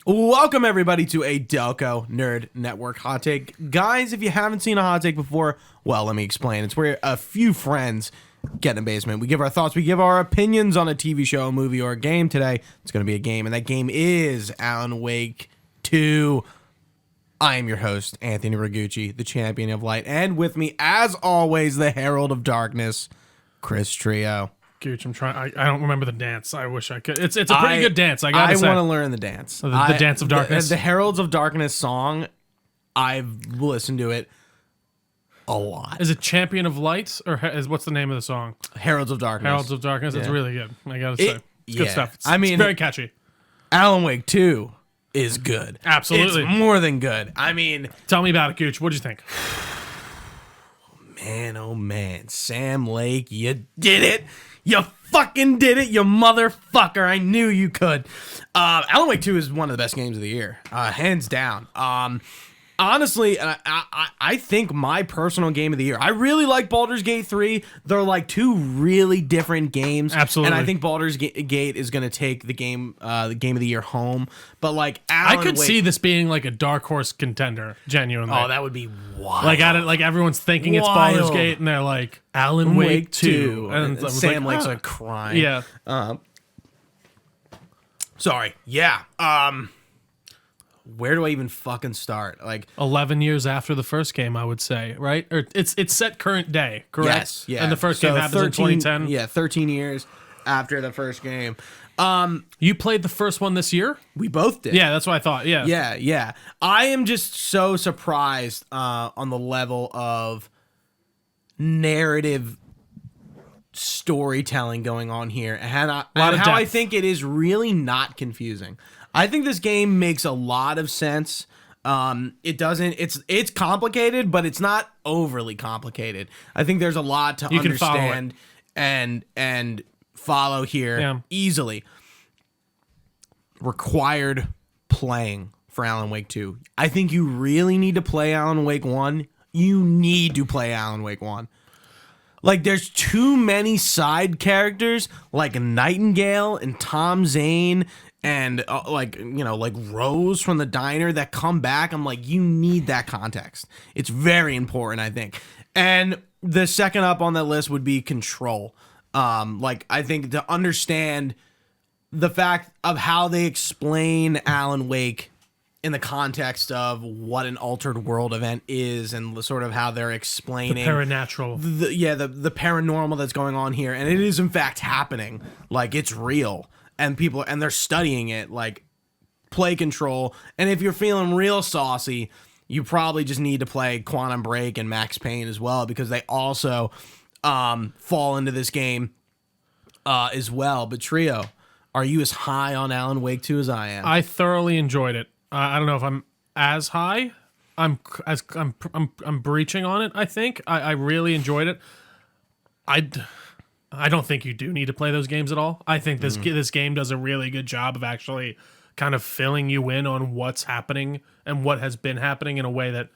Welcome everybody to a Delco Nerd Network hot take. Guys, if you haven't seen a hot take before, well, let me explain. It's where a few friends get in a basement. We give our thoughts, we give our opinions on a TV show, a movie, or a game. Today, it's going to be a game, and that game is Alan Wake 2. I am your host, Anthony Ragucci, the champion of light, and with me, as always, the herald of darkness, Chris Trio. Gooch, I'm trying. I don't remember the dance. I wish I could. It's a pretty good dance. I gotta say. I want to learn the dance. The Dance of Darkness. The Heralds of Darkness song. I've listened to it a lot. Is it Champion of Light or what's the name of the song? Heralds of Darkness. Heralds of Darkness. It's really good. I gotta say, it's good stuff. It's very catchy. Alan Wake 2 is good. Absolutely, it's more than good. I mean, tell me about it, Gooch. What'd you think? Man, oh man, Sam Lake, you did it. You fucking did it, you motherfucker. I knew you could. Alan Wake 2 is one of the best games of the year, hands down. Honestly, I think my personal game of the year. I really like Baldur's Gate 3. They're like two really different games. Absolutely. And I think Baldur's Gate is going to take the game of the year home. But like Alan I could Wake, see this being like a dark horse contender, genuinely. Oh, that would be wild. Like everyone's thinking it's Baldur's Gate, and they're like Alan Wake 2. And Sam Lake's like crying. Yeah. Sorry. Yeah. Where do I even fucking start? Like 11 years after the first game, I would say, right? Or it's set current day, correct? Yes, yeah. And the first game happens in 2010. Yeah, 13 years after the first game. You played the first one this year? We both did. Yeah, that's what I thought. Yeah. Yeah. I am just so surprised on the level of narrative storytelling going on here, and how I think it is really not confusing. I think this game makes a lot of sense. It doesn't. It's complicated, but it's not overly complicated. I think there's a lot to understand and follow here easily. Required playing for Alan Wake 2. I think you really need to play Alan Wake 1. You need to play Alan Wake 1. Like, there's too many side characters like Nightingale and Tom Zane and like Rose from the diner that come back. I'm like, you need that context. It's very important, I think. And the second up on that list would be Control. I think to understand the fact of how they explain Alan Wake in the context of what an altered world event is, and sort of how they're explaining the paranatural, the paranormal that's going on here, and it is in fact happening. Like, it's real, and they're studying it. Like, play Control, and if you're feeling real saucy, you probably just need to play Quantum Break and Max Payne as well, because they also fall into this game as well. But Trio, are you as high on Alan Wake 2 as I am? I thoroughly enjoyed it. I don't know if I'm as high. I'm breaching on it. I think I really enjoyed it. I don't think you do need to play those games at all. I think this game does a really good job of actually kind of filling you in on what's happening and what has been happening in a way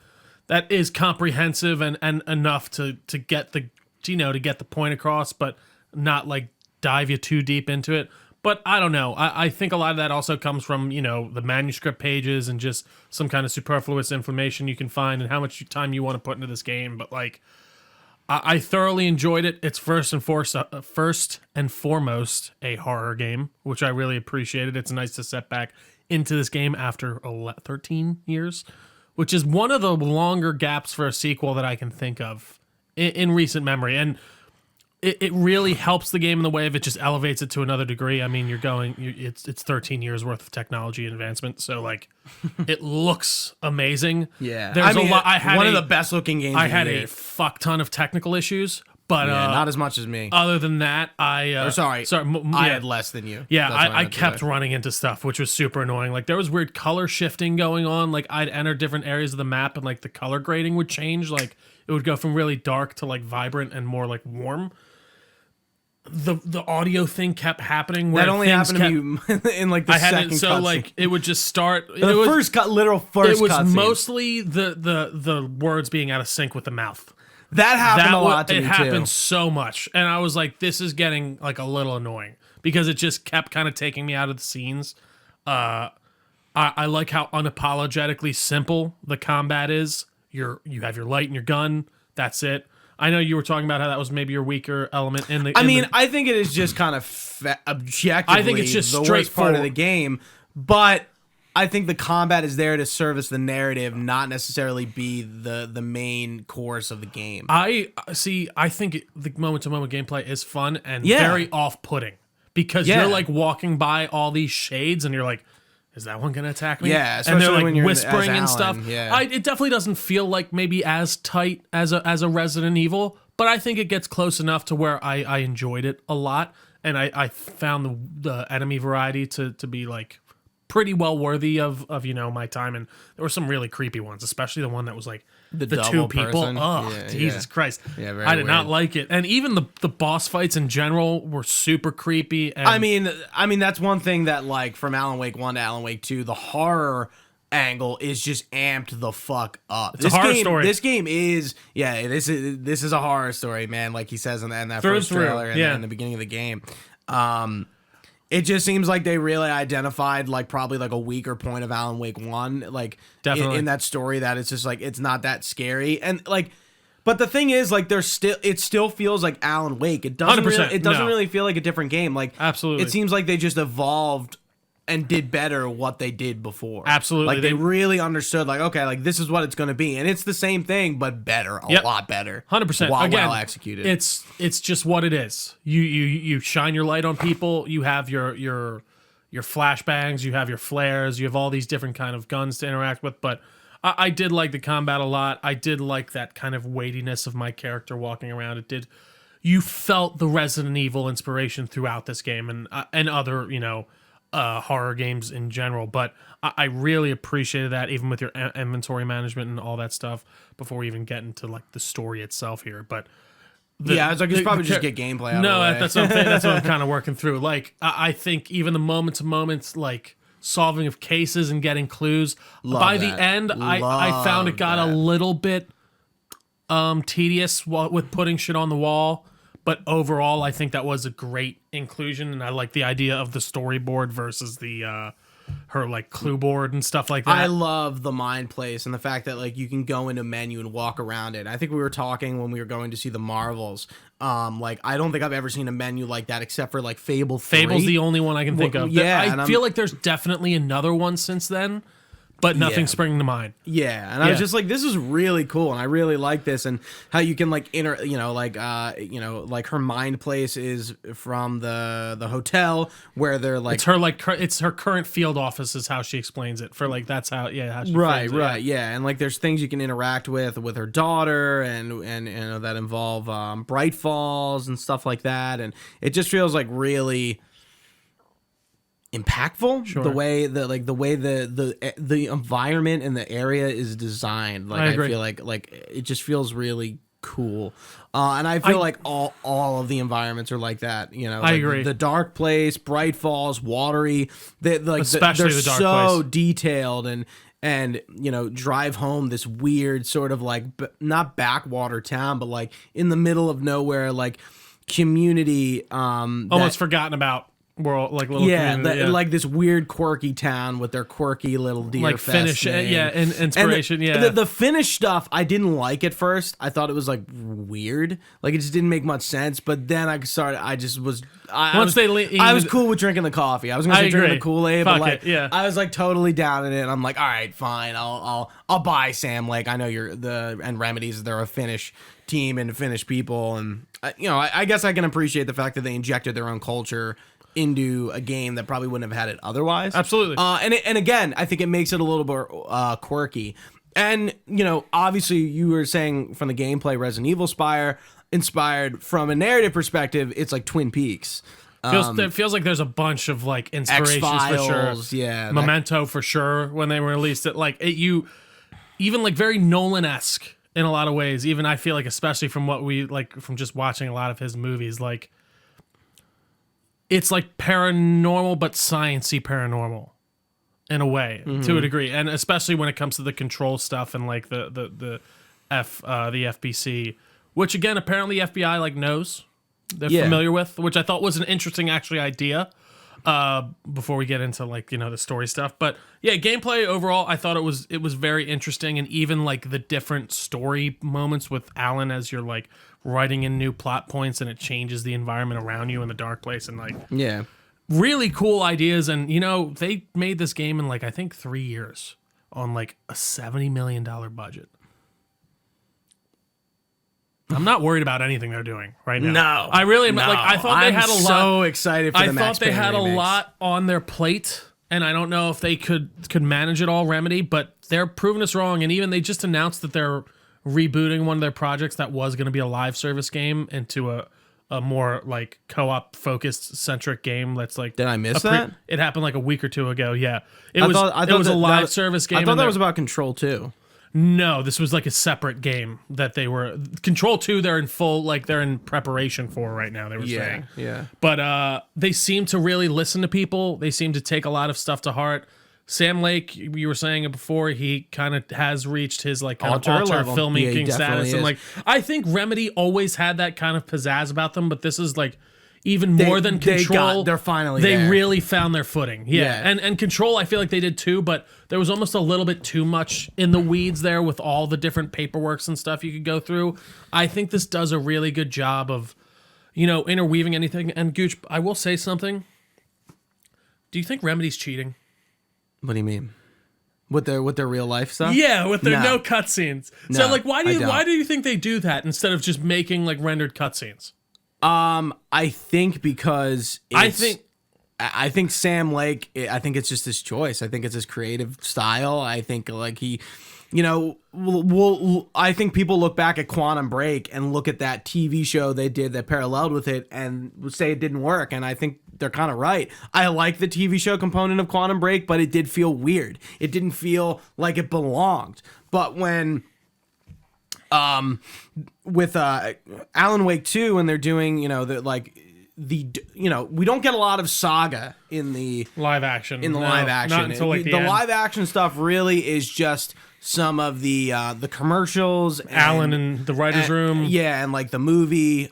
that is comprehensive and enough to get the point across, but not like dive you too deep into it. But I don't know. I think a lot of that also comes from, the manuscript pages and just some kind of superfluous information you can find and how much time you want to put into this game. But like, I thoroughly enjoyed it. It's first and foremost a horror game, which I really appreciated. It's nice to set back into this game after 13 years, which is one of the longer gaps for a sequel that I can think of in recent memory. And it really helps the game in the way of it just elevates it to another degree. I mean, it's 13 years worth of technology advancement, so like it looks amazing. Yeah, there's a lot. One of the best looking games. I had a fuck ton of technical issues, but not as much as me. Other than that, I had less than you. Yeah, I kept running into stuff, which was super annoying. Like, there was weird color shifting going on. Like, I'd enter different areas of the map, and like the color grading would change. Like, it would go from really dark to like vibrant and more like warm. The audio thing kept happening. Where that only happened to me in like the second cut. So like it would just start. First cut. It was mostly the words being out of sync with the mouth. That happened a lot to me too. It happened so much, and I was like, this is getting like a little annoying because it just kept kind of taking me out of the scenes. I like how unapologetically simple the combat is. You have your light and your gun. That's it. I know you were talking about how that was maybe your weaker element in the. I think it is just kind of objectively. I think it's just the worst part of straightforward. the game, but I think the combat is there to service the narrative, not necessarily be the main course of the game. I think the moment-to-moment gameplay is fun and Yeah. very off-putting because Yeah. you're like walking by all these shades and you're like, is that one gonna attack me? Yeah, and they're especially like when you're whispering as and stuff. Alan, yeah. It definitely doesn't feel like maybe as tight as a Resident Evil, but I think it gets close enough to where I enjoyed it a lot, and I found the enemy variety to be like pretty well worthy of my time. And there were some really creepy ones, especially the one that was like the two double people. person. Oh, Yeah, Jesus Christ! Yeah, very I did not weird. like it, and even the boss fights in general were super creepy. And I mean that's one thing that like from Alan Wake 1 to Alan Wake 2, the horror angle is just amped the fuck up. It's a horror story. This game is this is a horror story, man. Like he says in that Through first and through, trailer and yeah. in the beginning of the game. It just seems like they really identified like probably like a weaker point of Alan Wake 1, like Definitely. in that story, that it's just like it's not that scary. And like, but the thing is, like, it still feels like Alan Wake. It doesn't 100%, no. really feel like a different game. Like, Absolutely. it seems like they just evolved and did better what they did before. Absolutely. Like they really understood, like, okay, like this is what it's going to be, and it's the same thing but better, a Yep. lot better, 100%. well executed. It's just what it is. You shine your light on people. You have your flashbangs. You have your flares. You have all these different kind of guns to interact with. But I did like the combat a lot. I did like that kind of weightiness of my character walking around. It did. You felt the Resident Evil inspiration throughout this game and other horror games in general. But I really appreciated that, even with your inventory management and all that stuff, before we even get into like the story itself here. But I was like, it's probably just get gameplay out no, of the way. that's what I'm saying. That's what I'm kind of working through. Like, I think even the moment-to-moments, like solving of cases and getting clues. By the that. end, I found it got a little bit tedious with putting shit on the wall. But overall, I think that was a great inclusion, and I like the idea of the storyboard versus the her like clue board and stuff like that. I love the mind place and the fact that like you can go into a menu and walk around it. I think we were talking when we were going to see the Marvels. Like I don't think I've ever seen a menu like that except for like Fable 3. Fable's the only one I can think of. yeah, I and feel like there's definitely another one since then, but nothing's springing to mind. Yeah, and I was just like, this is really cool, and I really like this, and how you can like like her mind place is from the hotel where they're like It's her current field office is how she explains it. For like that's how how she right, frames it. right, yeah, and like there's things you can interact with her daughter, and that involve Bright Falls and stuff like that, and it just feels like really impactful. Sure. The way the environment and the area is designed, like I agree. feel like it just feels really cool, and I feel like all of the environments are like that. I agree. The dark place, Bright Falls, watery, Especially they're the dark so place. detailed, and drive home this weird sort of like not backwater town, but like in the middle of nowhere, like community, Almost forgotten about world, like little community, like this weird quirky town with their quirky little deer like fest finish, thing. and inspiration, The Finnish stuff I didn't like at first. I thought it was like weird, like it just didn't make much sense. But then I was cool with drinking the coffee. I was gonna say drinking the Kool-Aid, but Fuck like it, yeah. I was like totally down in it. And I'm like, all right, fine, I'll buy Sam Lake. I know and Remedies. They're a Finnish team and Finnish people, and I guess I can appreciate the fact that they injected their own culture into a game that probably wouldn't have had it otherwise. Absolutely. And again, I think it makes it a little bit quirky. And, obviously you were saying from the gameplay, Resident Evil inspired from a narrative perspective, it's like Twin Peaks. It feels like there's a bunch of like inspirations X-Files, for sure. yeah. Memento for sure when they released it. Like even like very Nolan-esque in a lot of ways. Even I feel like, especially from what we like from just watching a lot of his movies, like it's like paranormal, but sciencey paranormal in a way, to a degree, and especially when it comes to the control stuff and like the FBC, which again apparently FBI like knows, they're familiar with, which I thought was an interesting actually idea. before we get into like the story stuff. But yeah, gameplay overall, I thought it was very interesting, and even like the different story moments with Alan as you're like writing in new plot points, and it changes the environment around you in the dark place, and like really cool ideas. And they made this game in like I think 3 years on like a $70 million budget. I'm not worried about anything they're doing right now. No, I really am. No. Like I thought they had a lot. So excited for the Max Payne had remakes. A lot on their plate, and I don't know if they could manage it all. Remedy, but they're proving us wrong. And even they just announced that they're rebooting one of their projects that was going to be a live service game into a more like co-op focused centric game. That's like did I miss that? It happened like a week or two ago. Yeah, it was a live service game. I thought that was about Control 2. No, this was like a separate game that they were Control 2. They're in full they're in preparation for right now. They were saying, but they seem to really listen to people. They seem to take a lot of stuff to heart. Sam Lake, you were saying it before, he kind of has reached his like kind of alter filmmaking status, and like I think Remedy always had that kind of pizzazz about them, but this is like even more than Control. They're finally they there. Really found their footing. Yeah. And Control, I feel like they did too, but there was almost a little bit too much in the weeds there with all the different paperworks and stuff you could go through. I think this does a really good job of, interweaving anything. And Gooch, I will say something. Do you think Remedy's cheating? What do you mean? With their real life stuff? Yeah, with their no cutscenes. No, so like why do you think they do that instead of just making like rendered cutscenes? I think because I think Sam Lake, I think it's just his choice. I think it's his creative style. I think like he, I think people look back at Quantum Break and look at that TV show they did that paralleled with it and say it didn't work. And I think they're kind of right. I like the TV show component of Quantum Break, but it did feel weird. It didn't feel like it belonged. But when with Alan Wake 2 and they're doing, we don't get a lot of Saga in the live action. Live action. Not until like the live action stuff really is just some of the commercials, Alan in the writer's room. Yeah, and like the movie.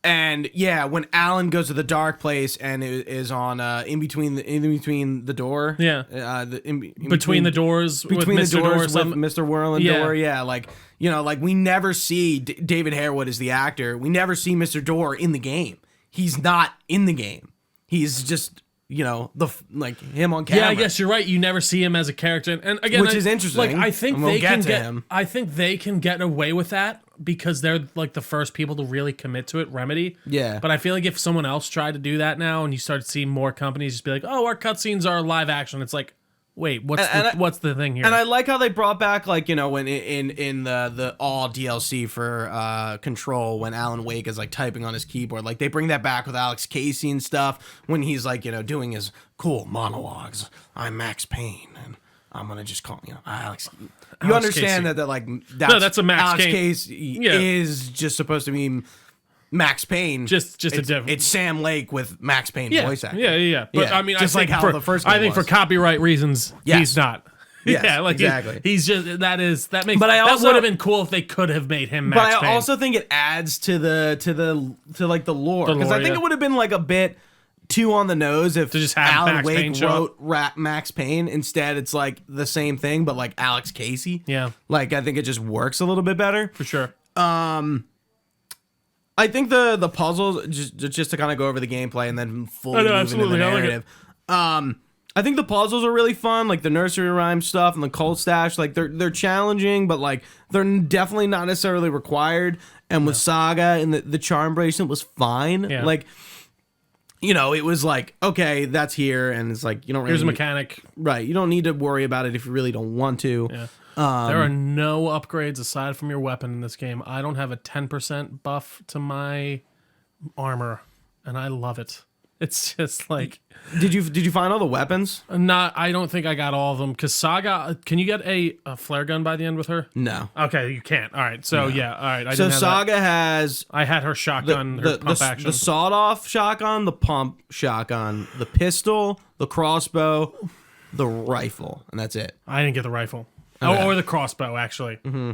And yeah, when Alan goes to the dark place and it is on in between the door. Yeah. Between the doors with Mr. Doors with Mr. Whirling Door. Yeah, like we never see David Harewood as the actor. We never see Mr. Door in the game. He's not in the game. He's just him on camera. Yeah, I guess you're right. You never see him as a character, and again, which is interesting. Like I think I think they can get away with that because they're like the first people to really commit to it, Remedy. Yeah. But I feel like if someone else tried to do that now, and you start seeing more companies just be like, "Oh, our cutscenes are live action," it's like, wait, what's the thing here? And I like how they brought back when in the all DLC for Control when Alan Wake is like typing on his keyboard, like they bring that back with Alex Casey and stuff when he's like doing his cool monologues. I'm Max Payne and I'm gonna just call Alex. You understand Casey. that like that's a Max Alex Payne. Casey is just supposed to be Max Payne. Just a different. It's Sam Lake with Max Payne voice acting. Yeah. But I mean, just I like think how the first game was. For copyright reasons, he's not. Yes, yeah, like exactly. He's just that makes. But I also, that would have been cool if they could have made him Max Payne. But I also think it adds to the lore because I think it would have been like a bit too on the nose if just have Alan Max Wake Payne wrote Max Payne. Instead, it's like the same thing, but like Alex Casey. Yeah. Like I think it just works a little bit better. For sure. I think the puzzles, just to kind of go over the gameplay and then fully move into the narrative. I think the puzzles are really fun, like the nursery rhyme stuff and the cold stash. Like they're challenging, but like they're definitely not necessarily required. And with Saga and the charm bracelet was fine. Yeah. Like, it was like, okay, that's here, and it's like you don't really here's a mechanic, right? You don't need to worry about it if you really don't want to. Yeah. There are no upgrades aside from your weapon in this game. I don't have a 10% buff to my armor, and I love it. It's just like... Did you find all the weapons? I don't think I got all of them, because Saga... Can you get a flare gun by the end with her? No. Okay, you can't. All right, so yeah, all right. So Saga has... I had her shotgun, her pump action. The sawed-off shotgun, the pump shotgun, the pistol, the crossbow, the rifle, and that's it. I didn't get the rifle. Okay. Oh, or the crossbow, actually. Mm-hmm.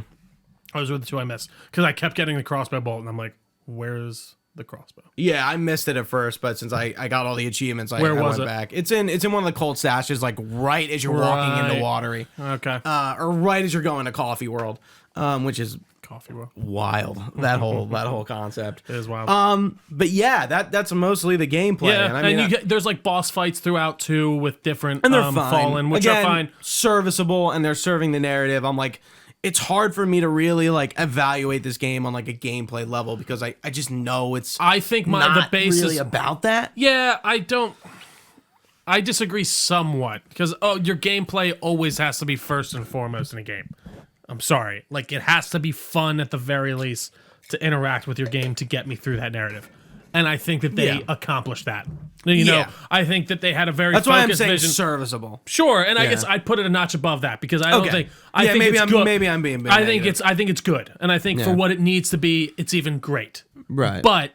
Those were the two I missed. Because I kept getting the crossbow bolt, and I'm like, where's the crossbow. Yeah, I missed it at first, but since I got all the achievements, I was went it? back. It's in one of the cold stashes, like right as you're walking into Watery. Okay. Or right as you're going to Coffee World, which is Coffee World. wild. That whole concept. It is wild. But yeah, that's mostly the gameplay. Yeah, and I mean, there's like boss fights throughout too with different and they're fine. Fallen, which Again, are fine. Serviceable, and they're serving the narrative. I'm like, it's hard for me to really like evaluate this game on like a gameplay level because I just know it's I think the basis really about that. Yeah, I disagree somewhat because your gameplay always has to be first and foremost in a game. I'm sorry, like it has to be fun at the very least to interact with your game to get me through that narrative, and I think that they accomplished that. You know, I think that they had a very that's why I'm focused saying vision. Serviceable. Sure, and I guess I'd put it a notch above that because I don't think I think maybe it's I'm good. maybe I'm being I think it's good, and I think for what it needs to be, it's even great. Right, but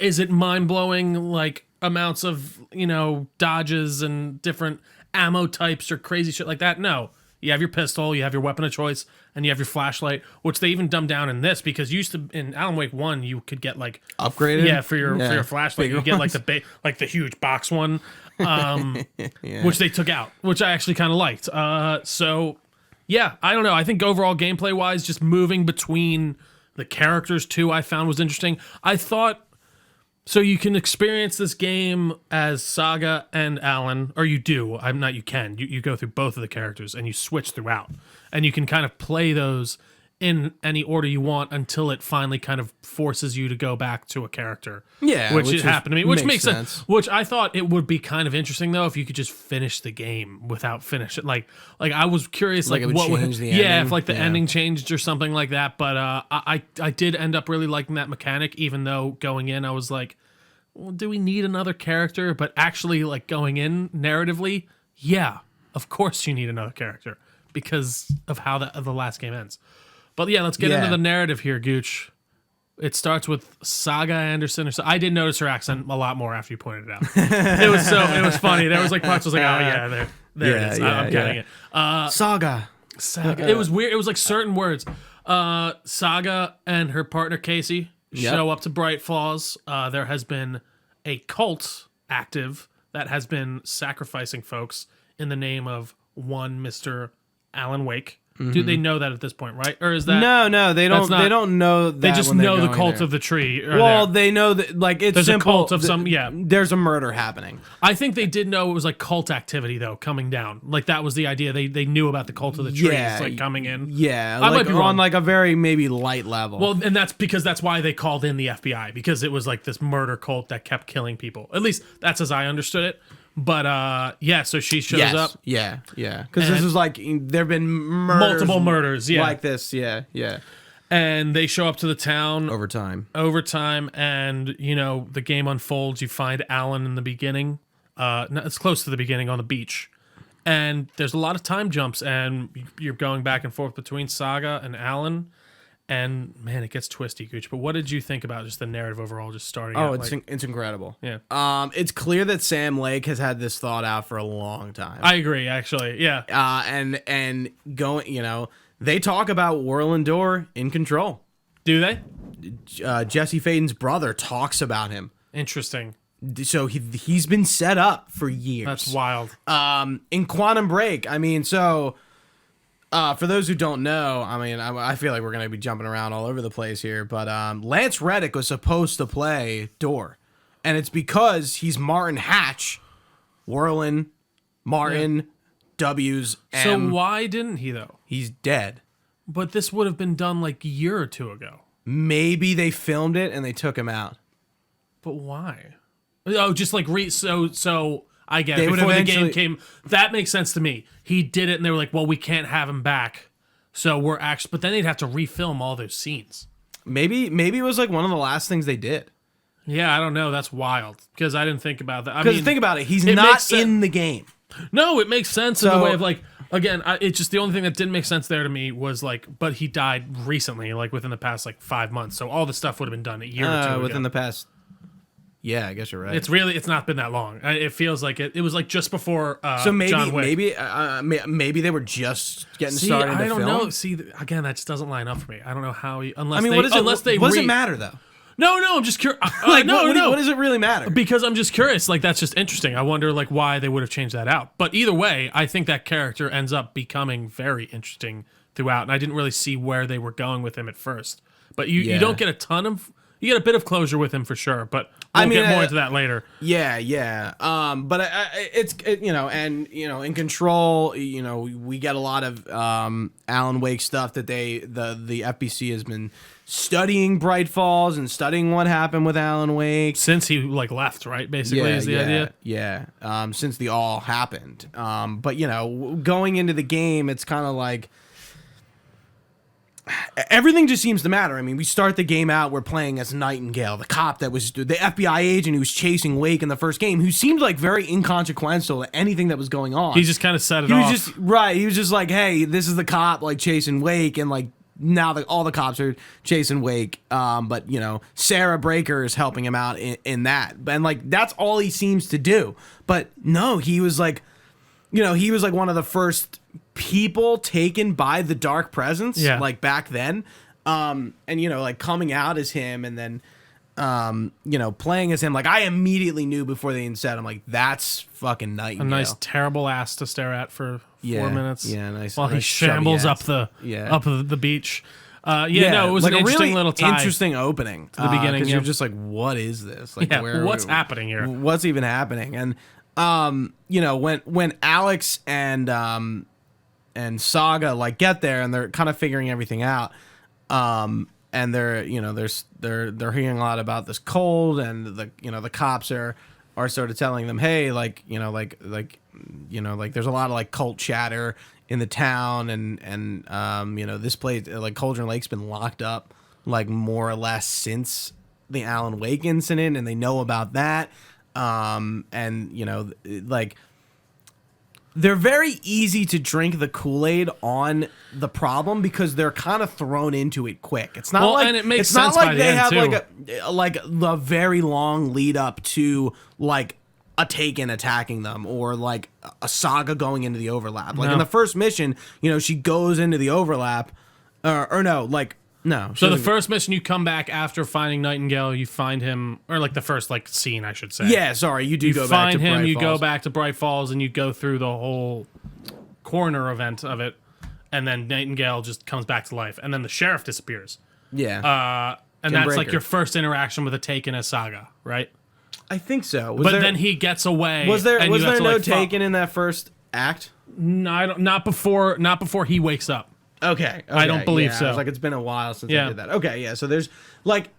is it mind blowing like amounts of dodges and different ammo types or crazy shit like that? No. You have your pistol, you have your weapon of choice, and you have your flashlight, which they even dumbed down in this because in Alan Wake 1 you could get like upgraded. Yeah, for your flashlight, you get like the huge box one, which they took out, which I actually kind of liked. So yeah, I don't know. I think overall gameplay wise, just moving between the characters too, I found was interesting. I thought. So you can experience this game as Saga and Alan, or you do. You can. You go through both of the characters and you switch throughout. And you can kind of play those in any order you want until it finally kind of forces you to go back to a character. Yeah. Which happened to me. Which makes sense. Which I thought it would be kind of interesting though if you could just finish the game without finish it. Like I was curious like it would what change the ending? if like the ending changed or something like that. But I did end up really liking that mechanic, even though going in I was like, well, do we need another character? But actually like going in narratively, yeah, of course you need another character because of how the last game ends. But yeah, let's get into the narrative here, Gooch. It starts with Saga Anderson. I did notice her accent a lot more after you pointed it out. It was funny. There was like parts I was like, oh yeah, there it is. I'm getting it. Saga. It was weird. It was like certain words. Saga and her partner Casey show up to Bright Falls. There has been a cult active that has been sacrificing folks in the name of one Mr. Alan Wake. Do they know that at this point, right? Or is that no? They don't. They don't know that. They just when know they're the cult there. of the tree. They know that like it's there's simple. a cult of some. Yeah, there's a murder happening. I think they did know it was like cult activity though coming down. Like that was the idea. They knew about the cult of the trees like coming in. Yeah, I might be wrong. On like a very maybe light level. Well, and that's why they called in the FBI because it was like this murder cult that kept killing people. At least that's as I understood it. But so she shows up. Yeah. Because this is like there've been multiple murders. Yeah, like this. Yeah. And they show up to the town over time, and the game unfolds. You find Alan in the beginning. It's close to the beginning on the beach, and there's a lot of time jumps, and you're going back and forth between Saga and Alan. And man, it gets twisty, Gooch. But what did you think about just the narrative overall, just starting? Oh, it's incredible. Yeah. It's clear that Sam Lake has had this thought out for a long time. I agree, actually. Yeah. And going, they talk about Whirlandor in control. Do they? Jesse Faden's brother talks about him. Interesting. So he's been set up for years. That's wild. In Quantum Break, for those who don't know, I feel like we're going to be jumping around all over the place here, but Lance Reddick was supposed to play Door, and it's because he's Martin Hatch, Whirlin, Martin, W's, M. So why didn't he, though? He's dead. But this would have been done like a year or two ago. Maybe they filmed it and they took him out. But why? Oh, just like so I get it. Would Before the game came, that makes sense to me. He did it, and they were like, "Well, we can't have him back." So we're actually, but then they'd have to refilm all those scenes. Maybe it was like one of the last things they did. Yeah, I don't know. That's wild because I didn't think about that. Because think about it, he's not in the game. No, it makes sense in the way of like. Again, it's just the only thing that didn't make sense there to me was like, but he died recently, like within the past like 5 months. So all the stuff would have been done a year or two ago. Within the past. Yeah, I guess you're right. It's not been that long. It feels like it was like just before so maybe, John Wick. Maybe they were just getting started to film. I don't know. See, again, that just doesn't line up for me. I don't know how. What does it matter though? No, I'm just curious. Like, No. what does it really matter? Because I'm just curious. Like, that's just interesting. I wonder, like, why they would have changed that out. But either way, I think that character ends up becoming very interesting throughout. And I didn't really see where they were going with him at first. But you don't get a ton of... You get a bit of closure with him for sure. But we'll get more into that later. Yeah. But it's in Control, we get a lot of Alan Wake stuff that the FBC has been studying Bright Falls and studying what happened with Alan Wake since he left, right? Basically, is the idea. Yeah. Since the all happened. But going into the game, it's kind of like everything just seems to matter. I mean, we start the game out, we're playing as Nightingale, the cop that was the FBI agent who was chasing Wake in the first game, who seemed like very inconsequential to anything that was going on. He just kind of set it off. He was just like, hey, this is the cop like chasing Wake, and like now all the cops are chasing Wake. But Sarah Breaker is helping him out in that. And like that's all he seems to do. But no, he was like one of the first people taken by the dark presence, like back then, and like coming out as him, and then playing as him. Like I immediately knew before they even said, I'm like, that's fucking Nightingale. A nice terrible ass to stare at for 4 minutes. Yeah, nice. While he shambles up the beach. No, it was like an interesting really little tie. Interesting opening to the beginning. Because you're just like, what is this? Like, what's happening here? What's even happening? And when Alex and Saga like get there and they're kind of figuring everything out, and they're hearing a lot about this cold, and the cops are sort of telling them, hey, like there's a lot of like cult chatter in the town, and this place like Cauldron Lake's been locked up like more or less since the Alan Wake incident, and they know about that, like they're very easy to drink the Kool-Aid on the problem because they're kind of thrown into it quick. It's not like, and it makes sense, not like they have too. like a very long lead up to like a Taken attacking them, or like a Saga going into the overlap. Like in the first mission, she goes into the overlap, or no, like no. So the first mission, you come back after finding Nightingale, you find him, or like the first like scene, I should say. Yeah, sorry, you go back to Bright Falls. You go back to Bright Falls, and you go through the whole corner event of it, and then Nightingale just comes back to life, and then the sheriff disappears. Yeah. And that's like your first interaction with a Taken as Saga, right? I think so. Then he gets away. Was there no Taken in that first act? No, not before he wakes up. Okay. I don't believe so. I was like, it's been a while since I did that. Okay, yeah. So there's like,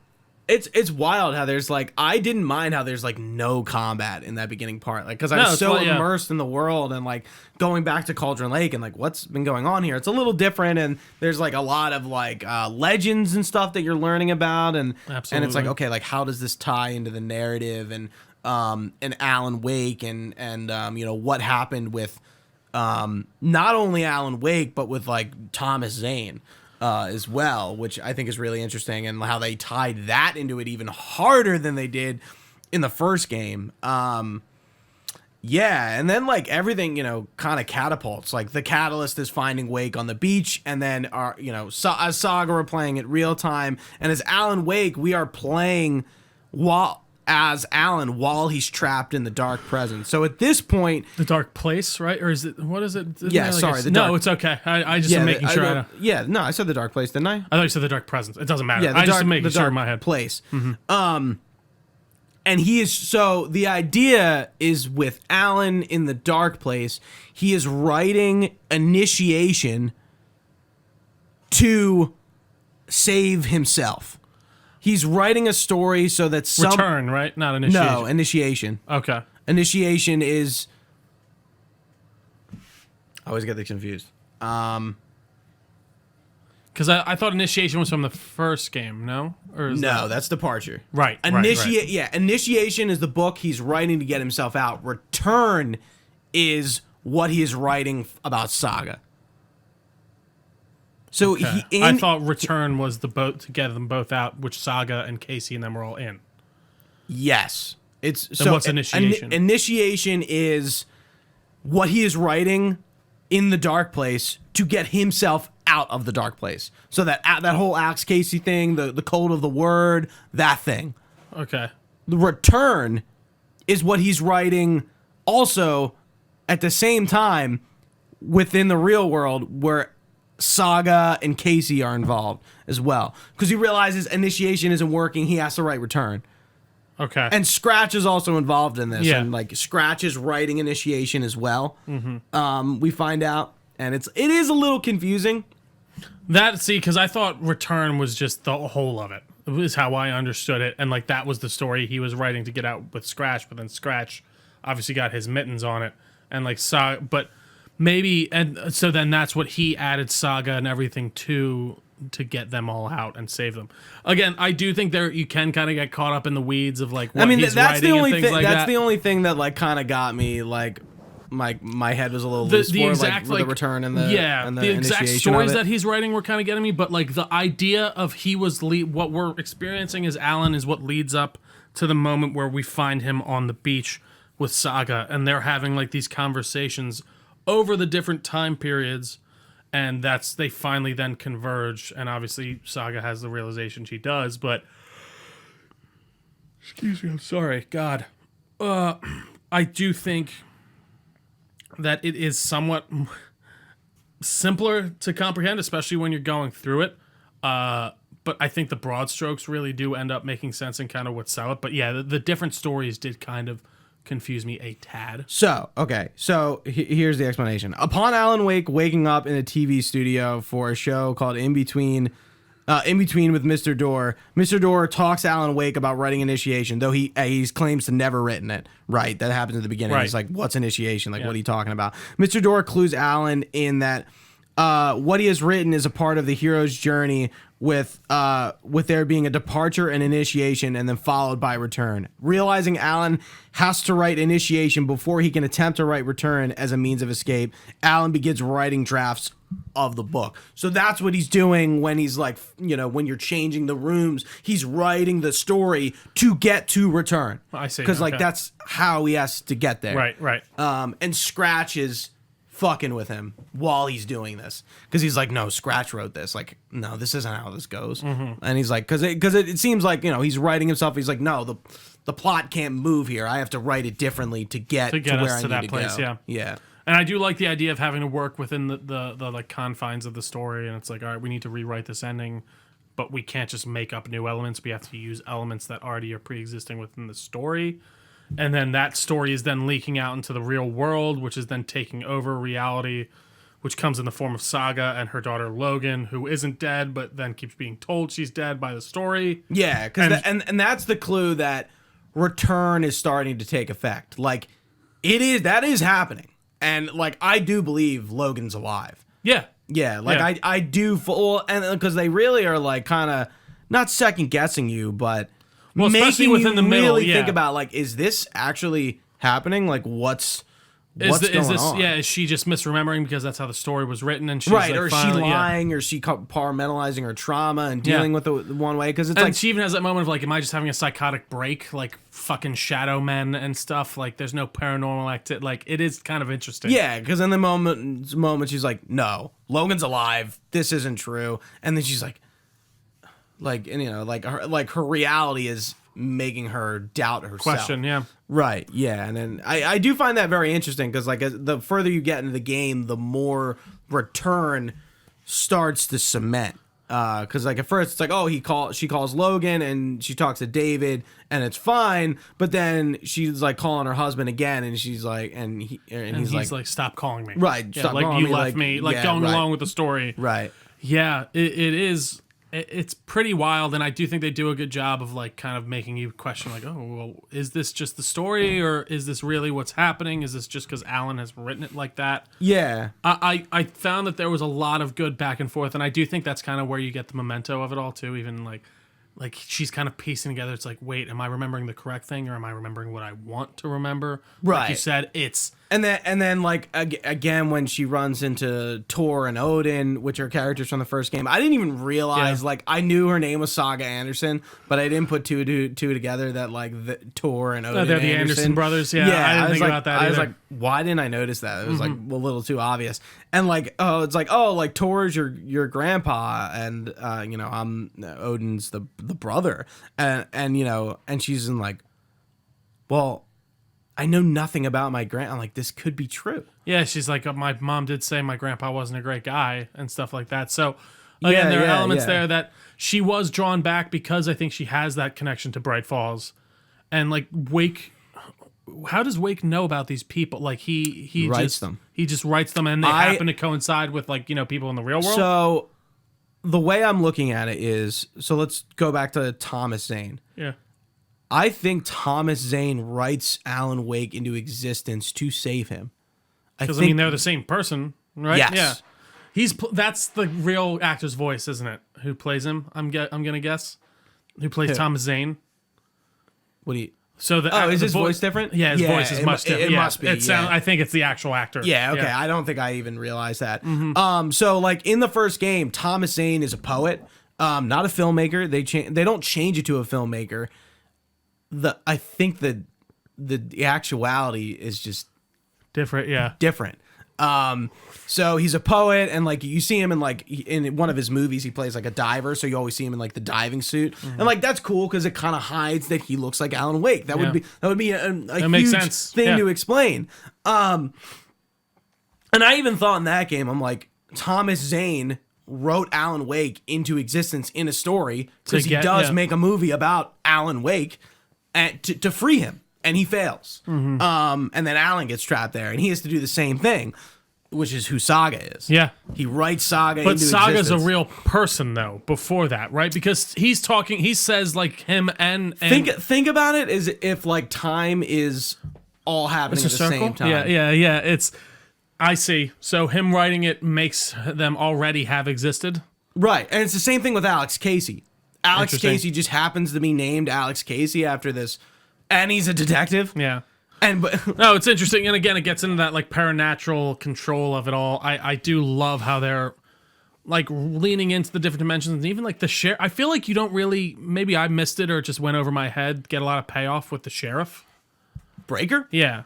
it's wild how there's like, I didn't mind how there's like no combat in that beginning part, like because I was so immersed in the world and like going back to Cauldron Lake and like what's been going on here. It's a little different, and there's like a lot of like legends and stuff that you're learning about, and it's like, okay, like how does this tie into the narrative, and Alan Wake, and what happened with not only Alan Wake but with like Thomas Zane as well, which I think is really interesting, and how they tied that into it even harder than they did in the first game. And then like everything kind of catapults. Like the catalyst is finding Wake on the beach, and then as Saga we're playing it real time, and as Alan Wake we are playing as Alan while he's trapped in the dark presence. So at this point, the dark place, right? Or is it, what is it? Sorry. No, it's okay. I just am making sure. I said the dark place, didn't I? I thought you said the dark presence. It doesn't matter. Yeah, I just am making sure in my head. Place. Mm-hmm. And he is, so the idea is with Alan in the dark place, he is writing initiation to save himself. He's writing a story so that Return, right? Not initiation. No, initiation. Okay. Initiation is... I always get this confused. Because I thought initiation was from the first game, no? Or that's Departure. Right. Yeah, initiation is the book he's writing to get himself out. Return is what he is writing about Saga. So I thought Return was the boat to get them both out, which Saga and Casey and them were all in. Yes. What's initiation? Initiation is what he is writing in the dark place to get himself out of the dark place. So that whole Alex Casey thing, the code of the word, that thing. Okay. The return is what he's writing also at the same time within the real world where Saga and Casey are involved as well. Because he realizes initiation isn't working, he has to write return. Okay. And Scratch is also involved in this. Yeah. And like Scratch is writing initiation as well. We find out. And it is a little confusing. Because I thought return was just the whole of it. It was how I understood it. And like that was the story he was writing to get out with Scratch, but then Scratch obviously got his mittens on it. And like but maybe, and so then that's what he added Saga and everything to get them all out and save them. Again, I do think you can kind of get caught up in the weeds of like what he's writing and things like that. That's the only thing that like kind of got me like my head was a little loose the exact the return and the exact stories that he's writing were kind of getting me, but like the idea of what we're experiencing as Alan is what leads up to the moment where we find him on the beach with Saga and they're having like these conversations over the different time periods, and they finally then converge, and obviously Saga has the realization she does, but excuse me, I'm sorry, God. I do think that it is somewhat simpler to comprehend, especially when you're going through it. But I think the broad strokes really do end up making sense and kind of what sell it. But yeah, the different stories did kind of confuse me a tad. So here's the explanation. Upon Alan Wake waking up in a TV studio for a show called In Between with Mr. Dorr, Mr. Dorr talks to Alan Wake about writing initiation, though he claims to never written it. Right, that happens at the beginning. Right. He's like, "What's initiation? Like, what are you talking about?" Mr. Dorr clues Alan in that what he has written is a part of the hero's journey, with there being a departure and initiation, and then followed by return. Realizing Alan has to write initiation before he can attempt to write return as a means of escape, Alan begins writing drafts of the book. So that's what he's doing when he's like, when you're changing the rooms, he's writing the story to get to return. I see. Because like that's how he has to get there. Right. And Scratch is fucking with him while he's doing this, because he's like, no, Scratch wrote this, like, no, this isn't how this goes. And he's like, because it seems like he's writing himself, he's like, no, the plot can't move here, I have to write it differently to get to where us I to need that to place. go. Yeah. And I do like the idea of having to work within the like confines of the story, and it's like, all right, we need to rewrite this ending, but we can't just make up new elements, we have to use elements that already are pre-existing within the story. And then that story is then leaking out into the real world, which is then taking over reality, which comes in the form of Saga and her daughter Logan, who isn't dead, but then keeps being told she's dead by the story. Yeah, because and that's the clue that return is starting to take effect. Like, that is happening. And like, I do believe Logan's alive. Yeah. Yeah, like I do, and because they really are like kind of not second guessing you, but making within the middle, really think about like, is this actually happening? Like, what's going on? Yeah, is she just misremembering because that's how the story was written, and she's right, like, or is she lying, or is she compartmentalizing her trauma and dealing with it one way? Because it's and like she even has that moment of like, am I just having a psychotic break, like fucking shadow men and stuff? Like, there's no paranormal activity. Like, it is kind of interesting. Yeah, because in the moment she's like, no, Logan's alive. This isn't true, and then she's like, her reality is making her doubt herself. Question, yeah. Right, yeah. And then I do find that very interesting, because like the further you get into the game, the more return starts to cement. Because like at first it's like, oh, she calls Logan and she talks to David and it's fine, but then she's like calling her husband again, and she's like, and he's like, stop calling me. Right, yeah, stop like calling you me, left me, like going along with the story. Right. Yeah, it is. It's pretty wild, and I do think they do a good job of like kind of making you question, like, oh, well, is this just the story, or is this really what's happening? Is this just because Alan has written it like that? Yeah. I found that there was a lot of good back and forth, and I do think that's kind of where you get the memento of it all too. Even like she's kind of piecing together. It's like, wait, am I remembering the correct thing, or am I remembering what I want to remember? Right. Like you said, it's And then like again when she runs into Tor and Odin, which are characters from the first game, I didn't even realize like I knew her name was Saga Anderson, but I didn't put two together that like Tor and Odin. They're the Anderson brothers. Yeah, I didn't think about that either. I was like, why didn't I notice that? It was like a little too obvious. And like, it's like, like Tor's your grandpa, and I'm Odin's the brother, and and she's in like, well, I know nothing about my I'm like, this could be true. Yeah, she's like, my mom did say my grandpa wasn't a great guy and stuff like that. So again, there are elements there that she was drawn back because I think she has that connection to Bright Falls. And like Wake, how does Wake know about these people? Like he writes them. He just writes them, and they happen to coincide with like people in the real world. So the way I'm looking at it is, so let's go back to Thomas Zane. Yeah. I think Thomas Zane writes Alan Wake into existence to save him. Because I mean, they're the same person, right? Yes. Yeah. That's the real actor's voice, isn't it? Who plays him? I'm gonna guess. Who plays Thomas Zane? What do you? So is his voice different? Yeah, his voice is much different. It must be. I think it's the actual actor. Yeah. Okay. I don't think I even realized that. So like in the first game, Thomas Zane is a poet, not a filmmaker. They don't change it to a filmmaker. I think the actuality is just different. Yeah. Different. So he's a poet, and like you see him in one of his movies, he plays like a diver. So you always see him in like the diving suit, and like that's cool because it kind of hides that he looks like Alan Wake. That would be a huge thing to explain. And I even thought in that game, I'm like, Thomas Zane wrote Alan Wake into existence in a story because he does make a movie about Alan Wake and to free him. And he fails. And then Alan gets trapped there, and he has to do the same thing, which is who Saga is. Yeah. He writes Saga into existence. But Saga's a real person, though, before that, right? Because he says, like, him and... Think about it as if, like, time is all happening at the same time. Yeah. I see. So him writing it makes them already have existed? Right. And it's the same thing with Alex Casey. Alex Casey just happens to be named Alex Casey after this... And he's a detective. Yeah. No, it's interesting. And again, it gets into that like paranatural control of it all. I do love how they're like leaning into the different dimensions, and even like the sheriff. I feel like you don't really, maybe I missed it or it just went over my head, get a lot of payoff with the sheriff. Breaker? Yeah.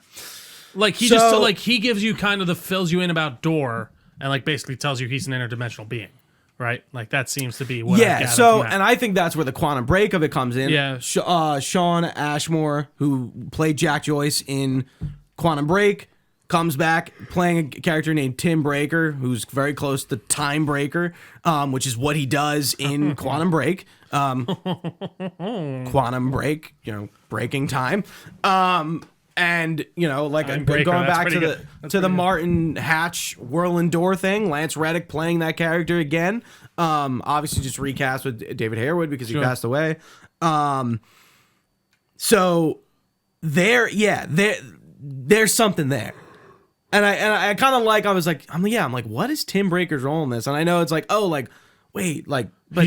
Like he he gives you kind of fills you in about Door and like basically tells you he's an interdimensional being. Right, like that seems to be what. Yeah, so and I think that's where the quantum break of it comes in. Yeah, Sean Ashmore, who played Jack Joyce in Quantum Break, comes back playing a character named Tim Breaker, who's very close to Time Breaker, which is what he does in Quantum Break. Quantum Break, breaking time. And like going back to the Martin Hatch Whirling Door thing, Lance Reddick playing that character again. Obviously just recast with David Harewood because he passed away. So there's something there. And I kind of like, I'm like, what is Tim Breaker's role in this? And I know it's like, but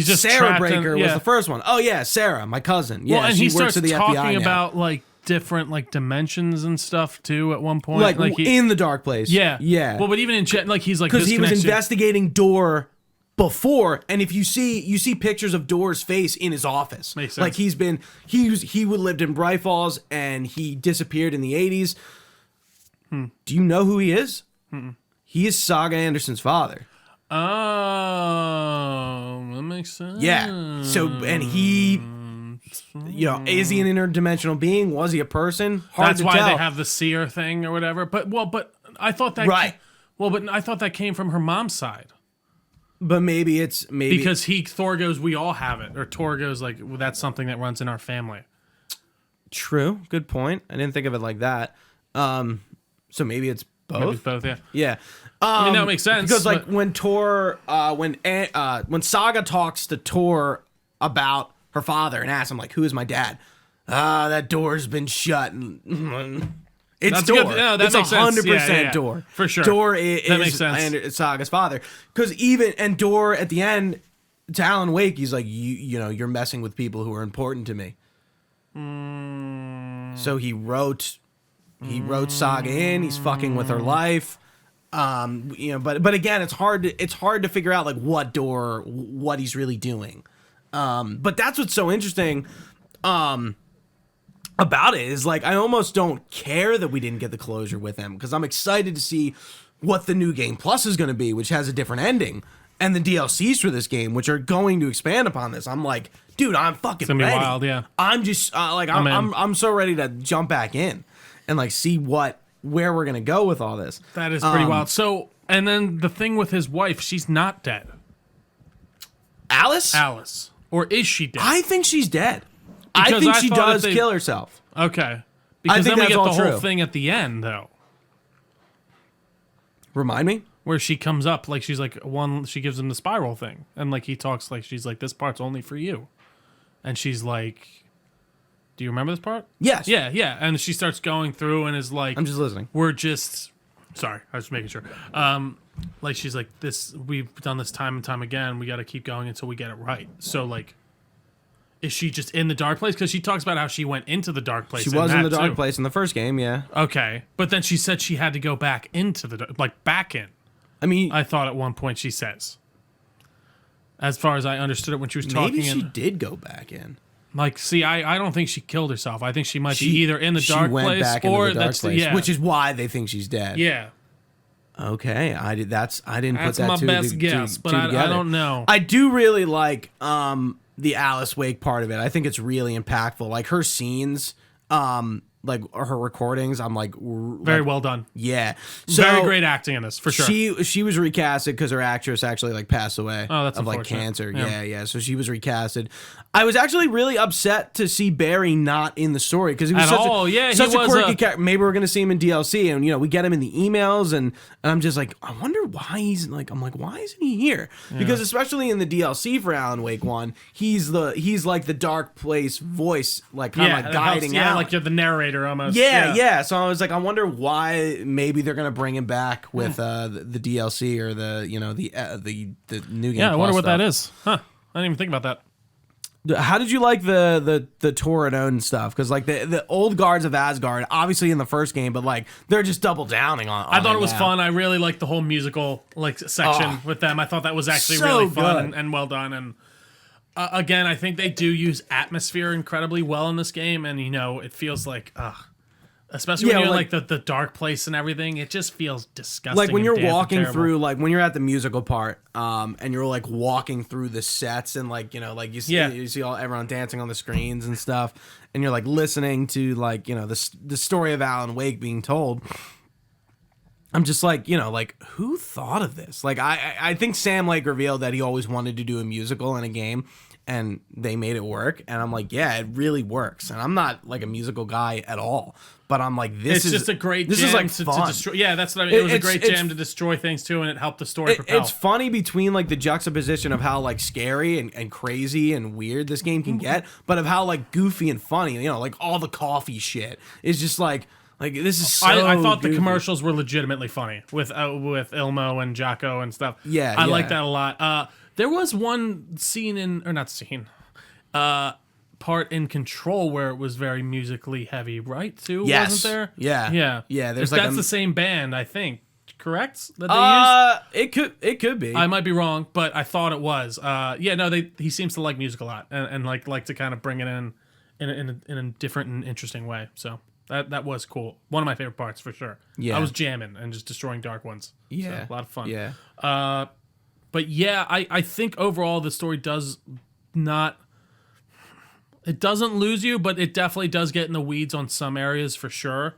Sarah Breaker was the first one. Oh yeah, Sarah, my cousin. Yeah, well, and she he works starts at the FBI talking now. about like different like dimensions and stuff too at one point, like in the dark place. Yeah. Well, but even in chat, like he's like because he was investigating Door before, and if you see pictures of Door's face in his office. Makes sense. Like he lived in Bright Falls and he disappeared in the 80s. Do you know who he is? He is Saga Anderson's father. Oh, that makes sense. Yeah. So and he. Is he an interdimensional being? Was he a person? That's why they have the seer thing or whatever. But I thought that but I thought that came from her mom's side. But maybe because Thor goes, we all have it, or Tor goes like, well, that's something that runs in our family. True, good point. I didn't think of it like that. So maybe it's both. Maybe it's both, yeah. Yeah. I mean that makes sense because like when Tor, when Saga talks to Tor about her father and asks him like, who is my dad? That door's been shut. It's Door. That it's makes 100% Door. For sure. Door is Saga's father. Because and Door at the end to Alan Wake, he's like, you're messing with people who are important to me. So he wrote He wrote Saga in. He's fucking with her life. But again, it's hard to figure out like what he's really doing. But that's what's so interesting about it is like I almost don't care that we didn't get the closure with him because I'm excited to see what the new game plus is going to be, which has a different ending, and the DLCs for this game, which are going to expand upon this. I'm like, dude, I'm fucking ready. It's gonna be wild, yeah. I'm just I'm so ready to jump back in and like see where we're gonna go with all this. That is pretty wild. So, and then the thing with his wife, she's not dead. Alice, or is she dead? I think she's dead. I think she does kill herself. Okay. Because then we get the whole thing at the end, though. Remind me? Where she comes up, like she's like, she gives him the spiral thing. And like he talks like, she's like, this part's only for you. And she's like, do you remember this part? Yes. Yeah. And she starts going through and is like, I'm just listening. Sorry, I was just making sure. Like she's like, we've done this time and time again. We got to keep going until we get it right. So like, is she just in the dark place? Because she talks about how she went into the dark place. She was in the dark place in the first game, yeah. Okay, but then she said she had to go back into back in. I mean, I thought at one point she says, as far as I understood it when she was talking. Maybe she did go back in. Like, see, I don't think she killed herself. I think she might be either in the dark place back or into the dark place, which is why they think she's dead. Yeah. Okay, I didn't put that. That's my best guess, but I don't know. I do really like the Alice Wake part of it. I think it's really impactful. Like her scenes, like her recordings, I'm like very well done. Yeah, so very great acting in this for sure. She was recasted because her actress actually like passed away of like cancer. Yeah. So she was recasted. I was actually really upset to see Barry not in the story because he was such a quirky character. Maybe we're gonna see him in DLC, and we get him in the emails, and I'm just like, I wonder why he's like, I'm like, why isn't he here? Yeah. Because especially in the DLC for Alan Wake 1, he's like the dark place voice, like kind of like guiding out, like you're the narrator almost. Yeah. So I was like, I wonder why maybe they're gonna bring him back with the DLC or the new game. Yeah, I wonder what stuff. that is. Huh? I didn't even think about that. How did you like the Toradon and stuff? Because like the old guards of Asgard, obviously in the first game, but like they're just double downing on. I thought it was fun. I really liked the whole musical section with them. I thought that was actually really fun and well done. And again, I think they do use atmosphere incredibly well in this game, and it feels like especially when you're like the dark place and everything, it just feels disgusting. Like when you're walking through, like when you're at the musical part, and you're like walking through the sets, and like you see everyone dancing on the screens and stuff, and you're like listening to like the story of Alan Wake being told. I'm just like like who thought of this? Like I think Sam Lake revealed that he always wanted to do a musical in a game. And they made it work, and I'm like, yeah, it really works. And I'm not like a musical guy at all, but I'm like, this is just a great. This jam is like to fun. Destroy. Yeah, that's what I mean. It was a great jam to destroy things too, and it helped the story propel. It's funny between like the juxtaposition of how like scary and crazy and weird this game can get, but of how like goofy and funny. Like all the coffee shit is just like this is. So I thought goofy. The commercials were legitimately funny with Ilmo and Jocko and stuff. Yeah, I like that a lot. There was one part in Control where it was very musically heavy, right? Too, wasn't there? Yeah. There's that's the same band, I think. Correct? That they used? It could be. I might be wrong, but I thought it was. He seems to like music a lot and like to kind of bring it in a different and interesting way. So that was cool. One of my favorite parts for sure. Yeah, I was jamming and just destroying dark ones. Yeah, so, a lot of fun. Yeah. But yeah, I think overall the story does not. It doesn't lose you, but it definitely does get in the weeds on some areas for sure.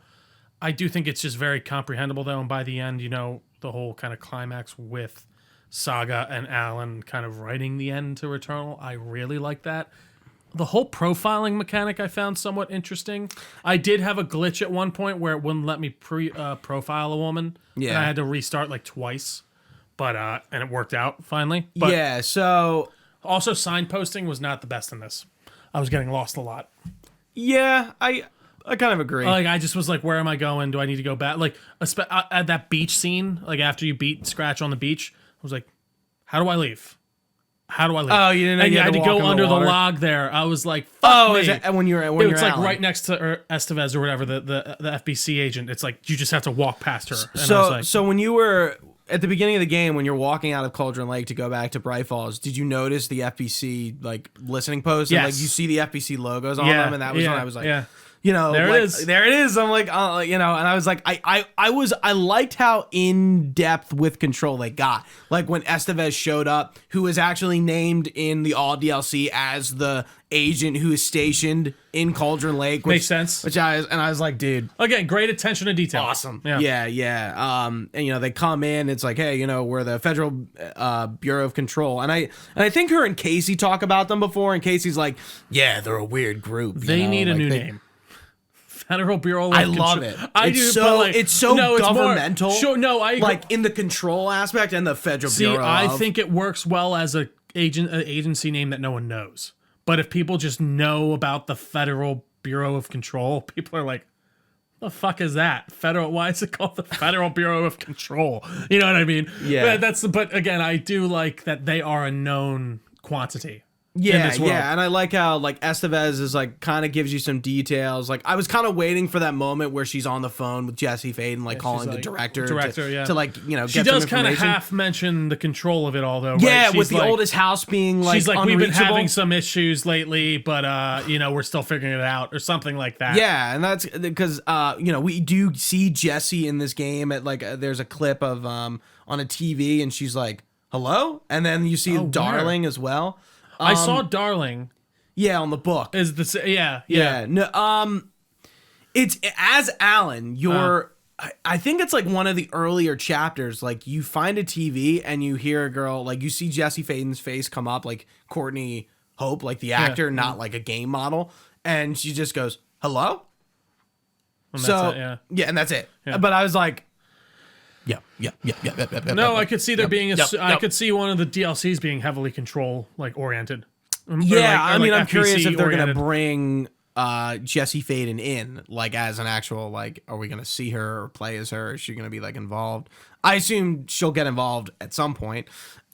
I do think it's just very comprehensible though, and by the end, the whole kind of climax with Saga and Alan kind of writing the end to Returnal, I really like that. The whole profiling mechanic I found somewhat interesting. I did have a glitch at one point where it wouldn't let me profile a woman. Yeah, and I had to restart like twice. But and it worked out finally. But yeah, so also signposting was not the best in this. I was getting lost a lot. Yeah, I kind of agree. Like I just was like, where am I going? Do I need to go back? Like at that beach scene, like after you beat Scratch on the beach, I was like, how do I leave? how do I leave? Oh, you didn't know and you you had had to to walk go in the under the water? log there. I was like, fuck me. Is that when you're It's like Alan? right next to Estevez or whatever, the FBC agent. It's like you just have to walk past her. And I was So like, so when you were at the beginning of the game, when you're walking out of Cauldron Lake to go back to Bright Falls, did you notice the FBC like listening posts? And, Yes. like you see the FBC logos on yeah, them, and that was yeah, when I was like, yeah. you know, There it like, is. There it is. I'm like, you know, and I was like, I liked how in depth with control they got. Like when Estevez showed up, who was actually named in the all DLC as the agent who is stationed in Cauldron Lake. Which, Makes sense. I was like, dude, Again, great attention to detail. awesome. Yeah. Yeah. And you know, they come in, it's like, hey, you know, we're the Federal Bureau of Control. And I think her and Casey talk about them before, and Casey's like, yeah, they're a weird group. They need a new name. Federal Bureau of I Control. love it. I it's do. so, but like, it's so no, it's more- governmental. sure, no, I agree. like in the control aspect and the Federal See, Bureau. I of. think it works well as an agency name that no one knows. But if people just know about the Federal Bureau of Control, people are like, the fuck is that? Federal? Why is it called the Federal Bureau of Control? You know what I mean? Yeah. But again, I do like that they are a known quantity. in Yeah, this world. yeah, and I like how like Estevez is like kind of gives you some details. Like I was kind of waiting for that moment where she's on the phone with Jesse Faden, like calling the like, director, yeah. to like you know She get some does kind of information. half mention the control of it all, though. Right? Yeah, She's with the like, oldest house being like she's like, we've been unreachable. having some issues lately, but you know, we're still figuring it out, or something like that. Yeah, and that's because you know we do see Jesse in this game at like there's a clip of on a TV and she's like hello, and then you see Darling as well. I saw Darling. Yeah, on the book. Is the yeah. No, it's as Alan. You're. I think it's like one of the earlier chapters. Like you find a TV and you hear a girl. Like you see Jesse Faden's face come up, like Courtney Hope, like the actor, not like a game model, and she just goes hello. And So that's it, and that's it. But I was like, yeah. No, I could see there being I could see one of the DLCs being heavily control like oriented. Yeah, I mean, I'm FPC curious if they're oriented. gonna bring Jesse Faden in, like as an actual, like, are we gonna see her or play as her? Is she gonna be like involved? I assume she'll get involved at some point.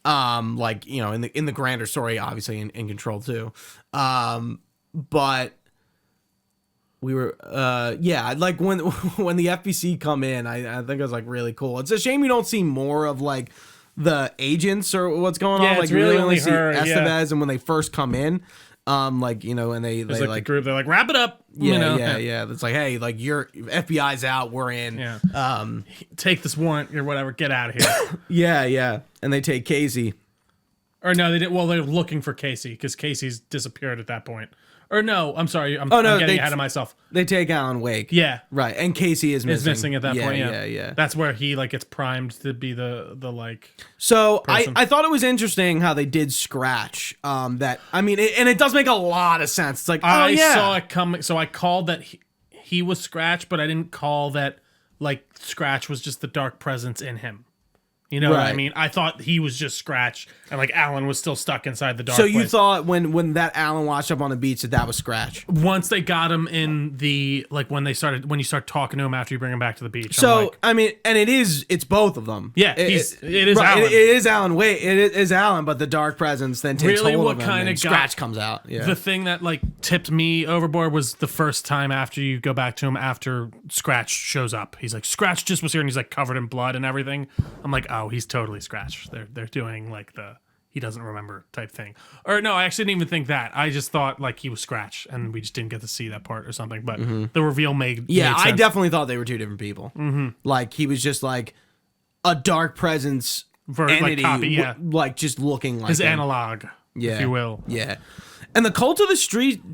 Like you know, in the grander story, obviously in Control too. But we were like when the FBC come in, I think it was like really cool. It's a shame you don't see more of like the agents or what's going on. Yeah, Like it's you really only only see her, Estevez, and when they first come in, like you know, and they There's like like the group, they're like, wrap it up. yeah, you know? yeah. It's like, hey, like your FBI's out, we're in. Yeah. Take this warrant or whatever, get out of here. Yeah. And they take Casey. Or no, they did. Well, they're looking for Casey because Casey's disappeared at that point. Or no, I'm sorry, I'm getting ahead of myself. They take Alan Wake. Yeah, Right. And Casey is missing. is missing at that point. Yeah. That's where he like gets primed to be the like. So person. I thought it was interesting how they did Scratch. That I mean, and it does make a lot of sense. It's like, I saw it coming, so I called that he was Scratch, but I didn't call that like Scratch was just the dark presence in him. You know what I Right. mean? I thought he was just Scratch, and like Alan was still stuck inside the dark. So you place. thought when that Alan washed up on the beach that was Scratch. Once they got him in the like when you start talking to him after you bring him back to the beach. So I'm like, I mean, and it's both of them. Yeah, it is right, Alan. It is Alan. Wait, it is Alan, but the dark presence then takes Really, hold what of him, kinda and got- Scratch comes out. Yeah. the thing that like tipped me overboard was the first time after you go back to him after Scratch shows up. He's like, Scratch just was here, and he's like covered in blood and everything. I'm like, oh, he's totally Scratch. They're doing like the he doesn't remember type thing. Or no, I actually didn't even think that. I just thought like he was Scratch, and we just didn't get to see that part or something. But the reveal made Yeah, made I sense. definitely thought they were two different people. Mm-hmm. Like he was just like a dark presence Like, entity, copy, yeah. like just looking like his him. analog, Yeah. if you will. Yeah. And the Cult of the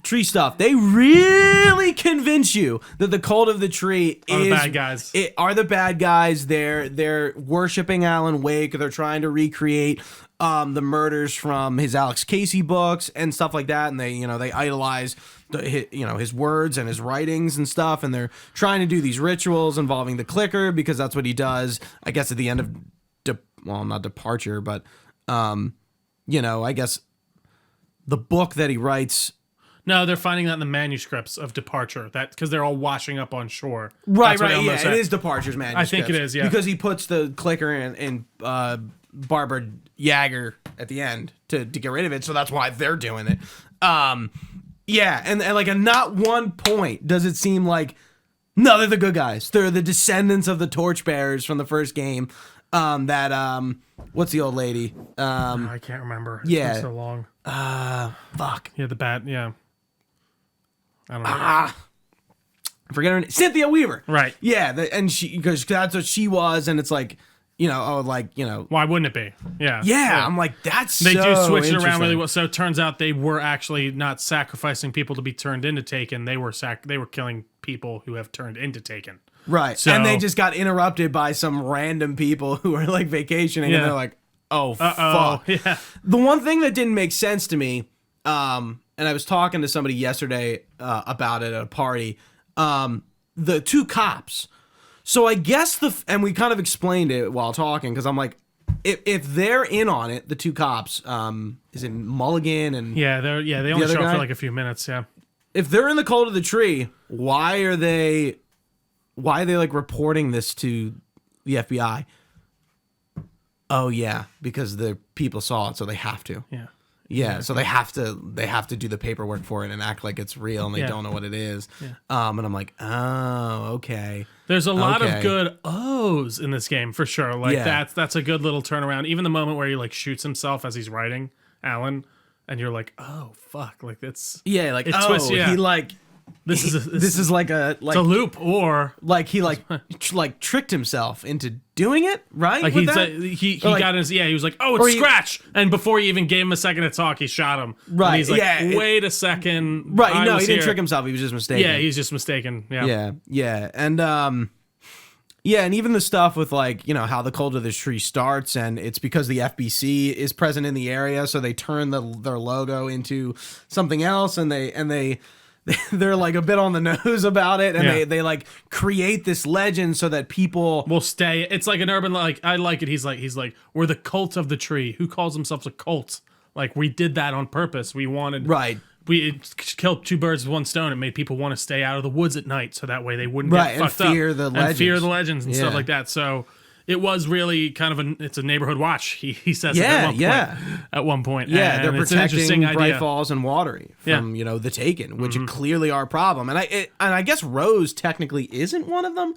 Tree stuff, they really convince you that the Cult of the Tree Are the is bad guys. Are the bad guys. They're worshiping Alan Wake. They're trying to recreate the murders from his Alex Casey books and stuff like that. And they idolize his words and his writings and stuff. And they're trying to do these rituals involving the clicker because that's what he does. I guess at the end of not departure, but I guess the book that he writes. No, they're finding that in the manuscripts of Departure. That because they're all washing up on shore. Right, That's what right. Elmo Yeah, said. it is Departure's manuscript. I think it is, yeah. Because he puts the clicker in Barbara Yager at the end to get rid of it, so that's why they're doing it. Yeah, and like at not one point does it seem like, no, they're the good guys. They're the descendants of the torchbearers from the first game. What's the old lady? I can't remember. It's yeah. been so long. Fuck. Yeah, the bat. Yeah. I don't know. I forget her name. Cynthia Weaver. Right. Yeah, and she, because that's what she was, and it's like, Why wouldn't it be? Yeah. Yeah, I'm like, that's They so do switch it around interesting. really well. So it turns out they were actually not sacrificing people to be turned into Taken. They were killing people who have turned into Taken. Right. So- and they just got interrupted by some random people who were like vacationing, and they're like, oh, fuck. Yeah. The one thing that didn't make sense to me, and I was talking to somebody yesterday about it at a party, the two cops. So I guess and we kind of explained it while talking, because I'm like, if they're in on it, the two cops, is it Mulligan and Yeah, they only other show up guy? for like a few minutes, yeah. if they're in the cult of the tree, why are they like reporting this to the FBI? Oh yeah, because the people saw it, so they have to. Yeah. Yeah, so they have to do the paperwork for it and act like it's real, and they don't know what it is. And I'm like, oh, okay. There's a lot Okay. of good O's in this game for sure. Like that's a good little turnaround. Even the moment where he like shoots himself as he's writing Alan, and you're like, oh fuck, like that's Yeah, like It oh, twists, yeah. he like this is like a loop, or like he like tricked himself into doing it, right? like With he's that? he Or, like- got his he was like, oh, Or it's he- Scratch, and before he even gave him a second to talk, he shot him. And Right, he's like, yeah, wait a second, Right, I no, was he didn't here. trick himself. He was just mistaken. Yeah, he's just mistaken. Yeah, and yeah, and even the stuff with like, how the cult of the tree starts, and it's because the FBC is present in the area, so they turn their logo into something else, and they're like a bit on the nose about it, and they like create this legend so that people Will stay. It's like an urban, like I like it. He's like we're the cult of the tree. Who calls themselves a cult? Like we did that on purpose. We wanted it killed two birds with one stone. It made people want to stay out of the woods at night, so that way they wouldn't Right, get and fucked fear up the and fear legends. the legends and stuff Yeah. like that. So it was really kind of it's a neighborhood watch. He says Yeah, it at one point. Yeah, and they're it's an protecting interesting Bright idea. Falls and Watery from the Taken, which clearly are a problem, and I guess Rose technically isn't one of them.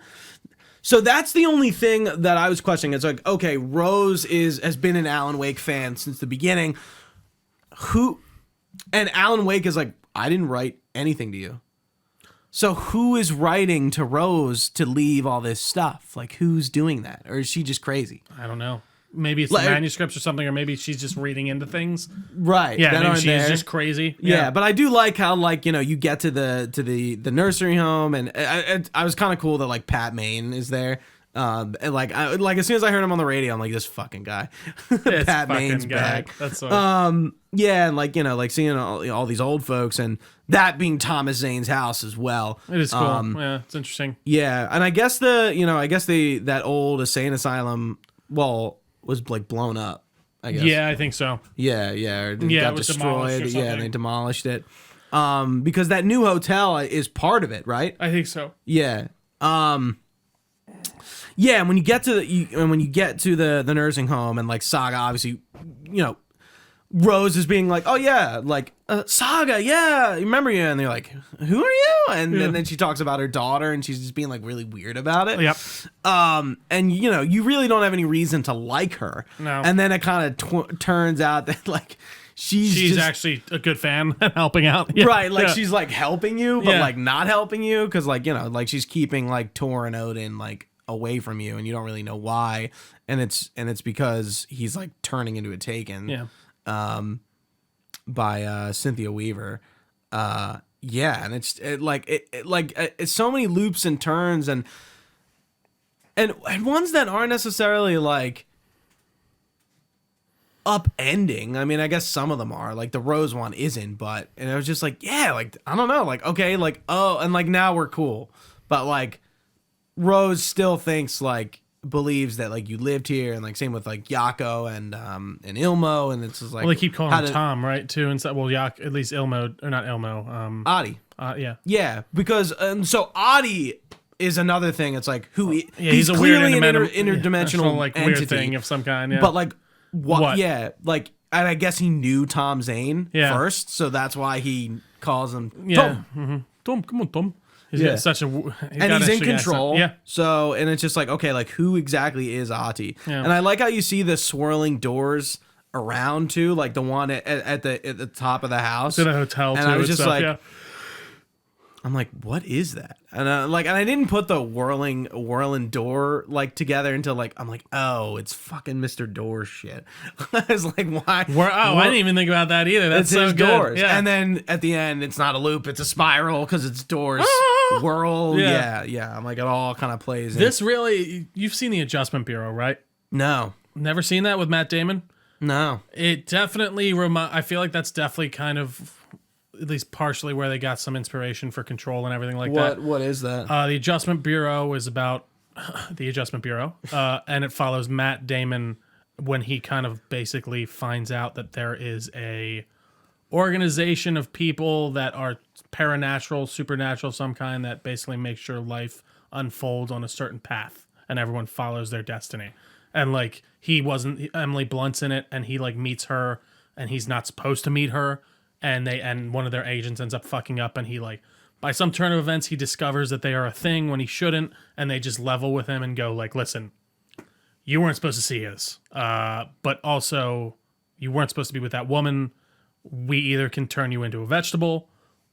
So that's the only thing that I was questioning. It's like, okay, Rose has been an Alan Wake fan since the beginning. And Alan Wake is like, I didn't write anything to you. So who is writing to Rose to leave all this stuff? Like, who's doing that? Or is she just crazy? I don't know. Maybe it's Like- the manuscripts or something, or maybe she's just reading into things. Right. Yeah, that maybe aren't she's there. just crazy. Yeah, but I do like how, like, you get to the nursery home, and I was kind of cool that like Pat Maine is there. And like as soon as I heard him on the radio, I'm like, this fucking guy, It's Pat fucking Maine's guy. back. That's so Yeah, and like like seeing all these old folks, and that being Thomas Zane's house as well. it is cool. Yeah, it's interesting. Yeah, and I guess that old insane asylum was like blown up. I guess. Yeah, I think so. Yeah, Yeah, got it was demolished destroyed. or Yeah, something. they demolished it. Because that new hotel is part of it, right? I think so. Yeah. Yeah, and when you get to the nursing home, and like Saga, obviously, Rose is being like, oh yeah, like Saga, yeah, I remember you, and they're like, who are you? And then she talks about her daughter, and she's just being like really weird about it. Yep. And you really don't have any reason to like her. No. And then it kind of turns out that like she's just, actually a good fan and helping out. Yeah. right, like Yeah. she's like helping you, but Yeah. like not helping you, because like like she's keeping like Tor and Odin like away from you, and you don't really know why, and it's because he's like turning into a Taken. Yeah. By Cynthia Weaver. Yeah, and it's so many loops and turns, and ones that aren't necessarily like upending. I mean, I guess some of them are, like the Rose one isn't, but and it was just like, yeah, like I don't know, like okay, like oh, and like now we're cool, but like Rose still thinks like believes that like you lived here, and like same with like Yako and Ilmo, and it's just like Well, they keep calling him Tom, right? Too, and so, well, at least Ilmo or not Ilmo. Adi. Yeah. Yeah, because so Adi is another thing. It's like he's a clearly weird an interdimensional like entity, weird thing of some kind. Yeah. but like what? Yeah, like, and I guess he knew Tom Zane first, so that's why he calls him Tom. Mm-hmm. Tom, come on, Tom. He's such a, and he's in control. Yeah. So, and it's just like, okay, like who exactly is Ati? Yeah. And I like how you see the swirling doors around too, like the one at the top of the house. It's in a hotel and too. I was just like, yeah. I'm like, what is that? And and I didn't put the whirling door like together until like I'm like, oh, it's fucking Mr. Door shit. I was like, why? I didn't even think about that either. That's so his good. Doors. Yeah. And then at the end, it's not a loop; it's a spiral because it's doors whirl. Yeah. I'm like, it all kind of plays. This really, you've seen the Adjustment Bureau, right? No, never seen that with Matt Damon. No, it definitely I feel like that's definitely kind of, at least partially, where they got some inspiration for Control and everything like that. What is that? The Adjustment Bureau is about the Adjustment Bureau, and it follows Matt Damon when he kind of basically finds out that there is a organization of people that are paranatural, supernatural of some kind, that basically makes sure life unfolds on a certain path and everyone follows their destiny. And like Emily Blunt's in it, and he like meets her, and he's not supposed to meet her. And one of their agents ends up fucking up, and he like, by some turn of events, he discovers that they are a thing when he shouldn't, and they just level with him and go like, listen, you weren't supposed to see us, but also you weren't supposed to be with that woman. We either can turn you into a vegetable,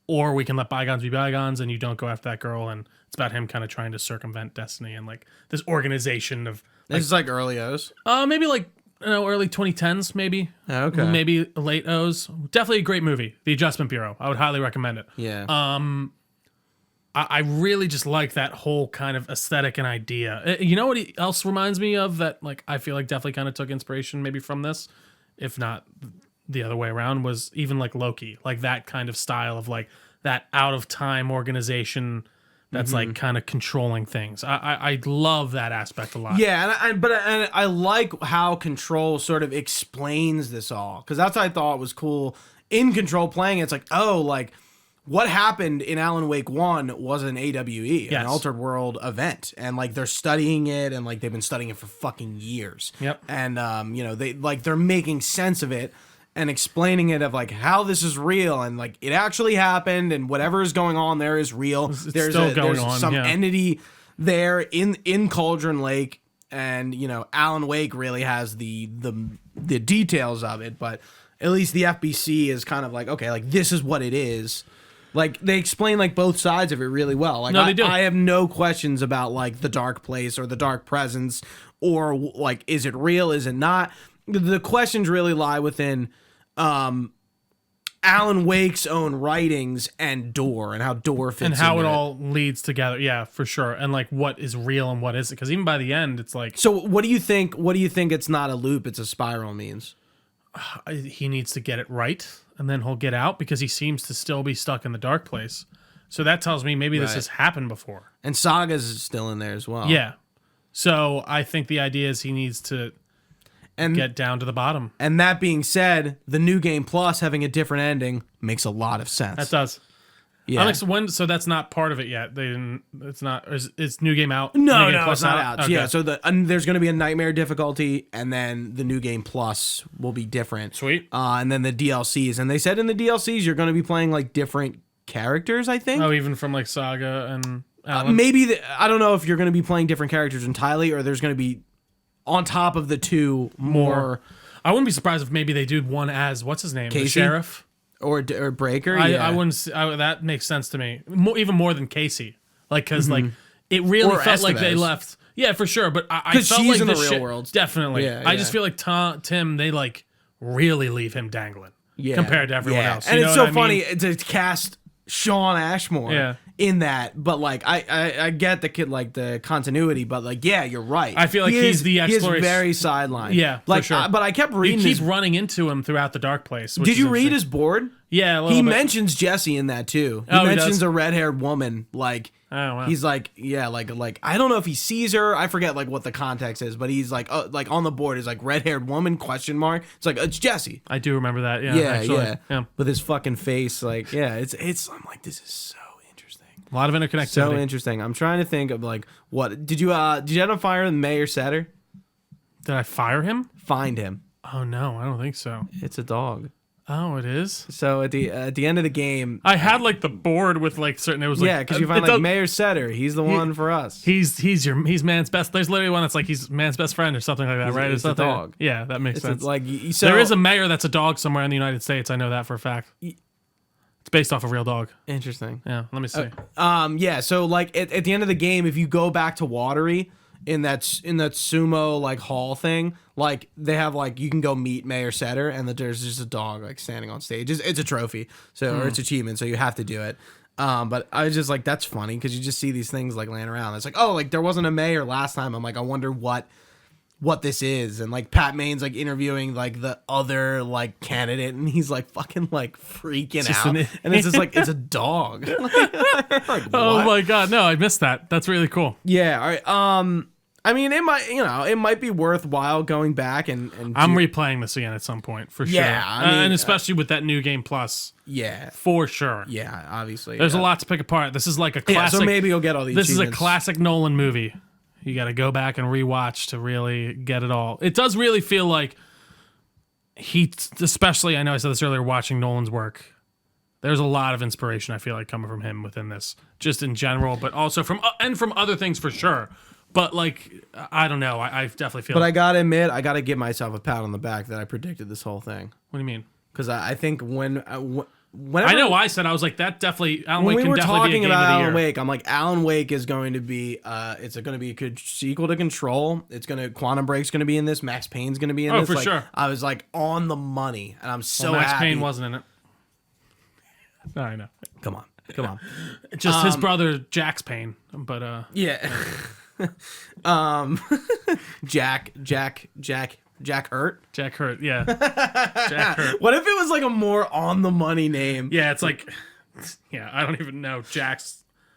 or we can let bygones be bygones, and you don't go after that girl. And it's about him kind of trying to circumvent destiny and like this organization of. This is like early O's. Maybe like early 2010s, maybe. Okay. Maybe late O's. Definitely a great movie, The Adjustment Bureau. I would highly recommend it. Yeah. I really just like that whole kind of aesthetic and idea. You know what else reminds me of that? Like I feel like definitely kind of took inspiration maybe from this, if not the other way around, was even like Loki, like that kind of style of like that out of time organization. That's like kind of controlling things. I love that aspect a lot. Yeah, and I like how Control sort of explains this all, because that's what I thought was cool in Control playing. It's like, oh, like what happened in Alan Wake 1 was an AWE, an altered world event, and like they're studying it, and like they've been studying it for fucking years. Yep. And they're making sense of it and explaining it of like how this is real, and like it actually happened, and whatever is going on there is real. There's some entity there in Cauldron Lake, and Alan Wake really has the details of it, but at least the FBC is kind of like, okay, like this is what it is. Like they explain like both sides of it really well. Like they do. I have no questions about like the dark place or the dark presence, or like is it real, is it not? The questions really lie within Alan Wake's own writings and Door, and how Door fits and how into it all leads together. Yeah, for sure. And like what is real and what isn't, because even by the end it's like, so what do you think it's not a loop, it's a spiral means? He needs to get it right, and then he'll get out, because he seems to still be stuck in the dark place. So that tells me maybe this has happened before. And Saga's still in there as well. Yeah. So I think the idea is he needs to get down to the bottom. And that being said, the New Game Plus having a different ending makes a lot of sense. That does. Yeah. So that's not part of it yet. They didn't. It's not. Is New Game out? No, New Game it's not out. Okay. Yeah. So there's going to be a Nightmare difficulty, and then the New Game Plus will be different. Sweet. And then the DLCs, and they said in the DLCs you're going to be playing like different characters, I think. Oh, even from like Saga and Alan? Maybe I don't know if you're going to be playing different characters entirely, or there's going to be on top of the two more. I wouldn't be surprised if maybe they do one as what's his name, Casey? the sheriff. Or Breaker. I wouldn't. That makes sense to me. Even more than Casey, like because like it really felt like they left. Yeah, for sure. But I felt she's like in the real world. Definitely. Yeah, I just feel like Tim. They like really leave him dangling. Yeah. Compared to everyone else. And it's so funny to cast Sean Ashmore in that, but like I get the kid, like the continuity, but like you're right. I feel like he's the exploration. He's very sidelined. Yeah, like for sure. but I kept reading. You keep running into him throughout the dark place. Did you read his board? Yeah, a little he bit. mentions Jesse in that too. He Oh, he mentions does? a red-haired woman. Like, Oh, wow. he's like, yeah, like I don't know if he sees her. I forget like what the context is, but he's like on the board is like red-haired woman ? It's like it's Jesse. I do remember that. Yeah, Yeah, actually. yeah, with his fucking face. Like, yeah, it's. I'm like, this is so interesting. A lot of interconnectivity. So interesting. I'm trying to think of like what did you end up firing Mayor Setter? Did I fire him? Find him. Oh no, I don't think so. It's a dog. Oh, it is. So at the end of the game, I had like the board with like certain. It was like because you find like Mayor Setter. He's the one for us. He's man's best. There's literally one that's like he's man's best friend or something like that, right? It's a dog. Yeah, that makes sense. Like so, there is a mayor that's a dog somewhere in the United States. I know that for a fact. It's based off a real dog. Interesting. Yeah, let me see. Yeah. So like at the end of the game, if you go back to Watery in that sumo like hall thing, like they have like you can go meet Mayor Setter, and there's just a dog like standing on stage. It's a trophy, so or it's achievement, so you have to do it. But I was just like, that's funny because you just see these things like laying around. It's like, oh, like there wasn't a mayor last time. I'm like, I wonder what this is. And like Pat Main's like interviewing like the other like candidate, and he's like fucking like freaking out, and it's just like it's a dog. Like, Oh my god, no, I missed that. That's really cool. yeah. All right. I mean, it might be worthwhile going back and I'm replaying this again at some point for sure. Yeah, I mean, and especially with that new game plus, yeah, for sure. yeah, obviously. There's a lot to pick apart. This is like a Yeah, classic. so maybe you'll get all these. This is a achievements. classic Nolan movie. You got to go back and rewatch to really get it all. It does really feel like especially I know I said this earlier, watching Nolan's work. There's a lot of inspiration I feel like coming from him within this, just in general, but also from other things for sure. But like, I don't know. I definitely feel. But I gotta admit, I gotta give myself a pat on the back that I predicted this whole thing. What do you mean? Because I think whenever I know I said I was like that definitely. Alan Wake when we can were definitely talking be a game about of the Alan year. Wake, I'm like, Alan Wake is going to be it's going to be a good sequel to Control. It's going to Quantum Break's going to be in this. Max Payne's going to be in this. For like, sure. I was like on the money, and I'm so Max happy. Payne wasn't in it. No, I know. Come on. Just his brother Jack's Payne, but Yeah. Jack Hurt. Jack Hurt, yeah. Jack Hurt. What if it was like a more on the money name? Yeah, it's like, yeah, I don't even know.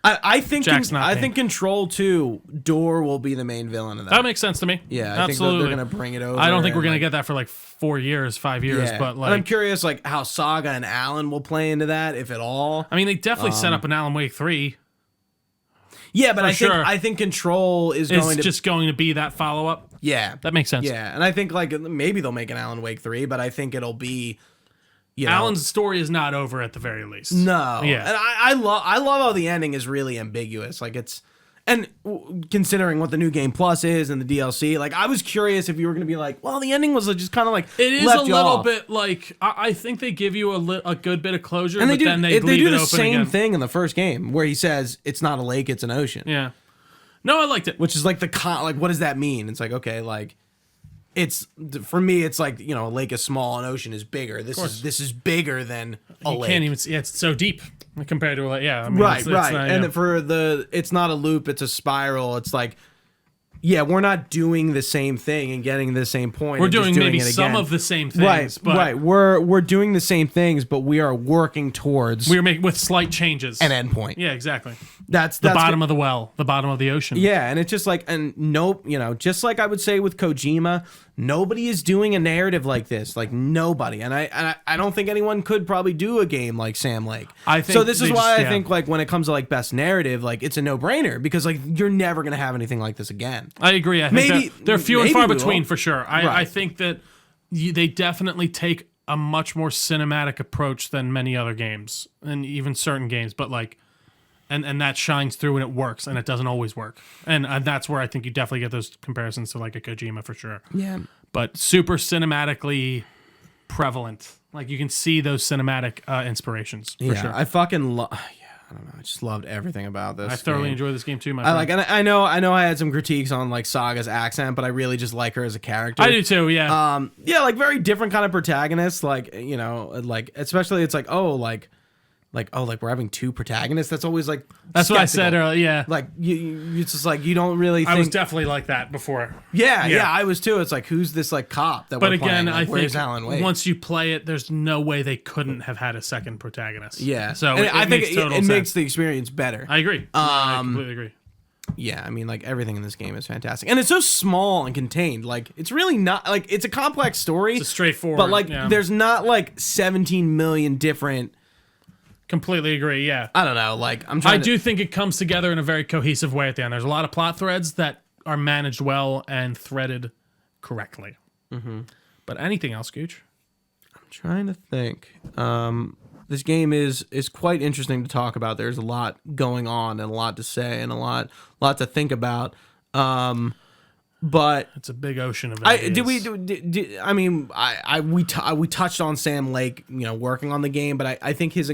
I think Jack's not I Payne. think Control 2 Door will be the main villain of that. That makes sense to me. Yeah, I absolutely. think they're gonna bring it over. I don't think we're and, gonna like, get that for like 5 years, yeah. but And like, I'm curious like how Saga and Alan will play into that, if at all. I mean, they definitely set up an Alan Wake 3. Yeah, but sure. I think Control is It's going to just going to be that follow up. yeah. That makes sense. Yeah, and I think like maybe they'll make an Alan Wake 3, but I think it'll be Alan's story is not over at the very least. No. Yeah. And I love how the ending is really ambiguous. Like it's and considering what the new game plus is and the DLC, like I was curious if you were going to be like, well, the ending was just kind of like It is left a you little off. bit like I think they give you a good bit of closure, And but then they leave do it the open same again. thing in the first game where he says it's not a lake, it's an ocean. Yeah. No, I liked it. Which is like like what does that mean? It's like, okay, like it's for me it's like, a lake is small, an ocean is bigger. This is bigger than a You lake. can't even see. It's so deep compared to like, yeah. I mean, Right. it's not, And it's not a loop, it's a spiral. It's like, yeah, we're not doing the same thing and getting the same point. we're and just doing maybe it some again. of the same things, but Right. We're doing the same things, but we are working towards we're making with slight changes. an endpoint. Yeah, exactly. That's The bottom of the well, the bottom of the ocean. Yeah, and it's just like, and nope, just like I would say with Kojima, nobody is doing a narrative like this, like nobody, and I don't think anyone could probably do a game like Sam Lake. I think so. This is they why just- I think like when it comes to like best narrative, like it's a no brainer because like you're never gonna have anything like this again. I agree. I think Maybe- they're few and maybe far we between will. for sure. I Right. think that they definitely take a much more cinematic approach than many other games, and even certain games. But like, and that shines through and it works, and it doesn't always work. And that's where I think you definitely get those comparisons to like a Kojima for sure. Yeah. But super cinematically prevalent. Like you can see those cinematic inspirations for sure. I fucking love. I don't know. I just loved everything about this. I thoroughly game. enjoy this game too, my I friend. like, and I know I had some critiques on like Saga's accent, but I really just like her as a character. I do too, yeah. Yeah, like very different kind of protagonist. Like like especially it's like like, oh, like we're having two protagonists. That's always like That's what I said skeptical. earlier. Yeah. Like it's just like you don't really think. I was definitely like that before. Yeah, I was too. It's like who's this like cop that But we're again, playing? Like, I think where's Alan Wake? once you play it, there's no way they couldn't have had a second protagonist. Yeah. So And it I think makes total it sense. makes the experience better. I agree. I completely agree. Yeah, I mean, like everything in this game is fantastic, and it's so small and contained. Like it's really not like it's a complex story. It's a straightforward. but like yeah. there's not like 17 million different. Completely agree. Yeah. I don't know. Like I do think it comes together in a very cohesive way at the end. There's a lot of plot threads that are managed well and threaded correctly. Mm-hmm. But anything else, Gooch? I'm trying to think. This game is quite interesting to talk about. There's a lot going on and a lot to say and a lot to think about. But It's a big ocean of ideas. we touched on Sam Lake, working on the game, but I think his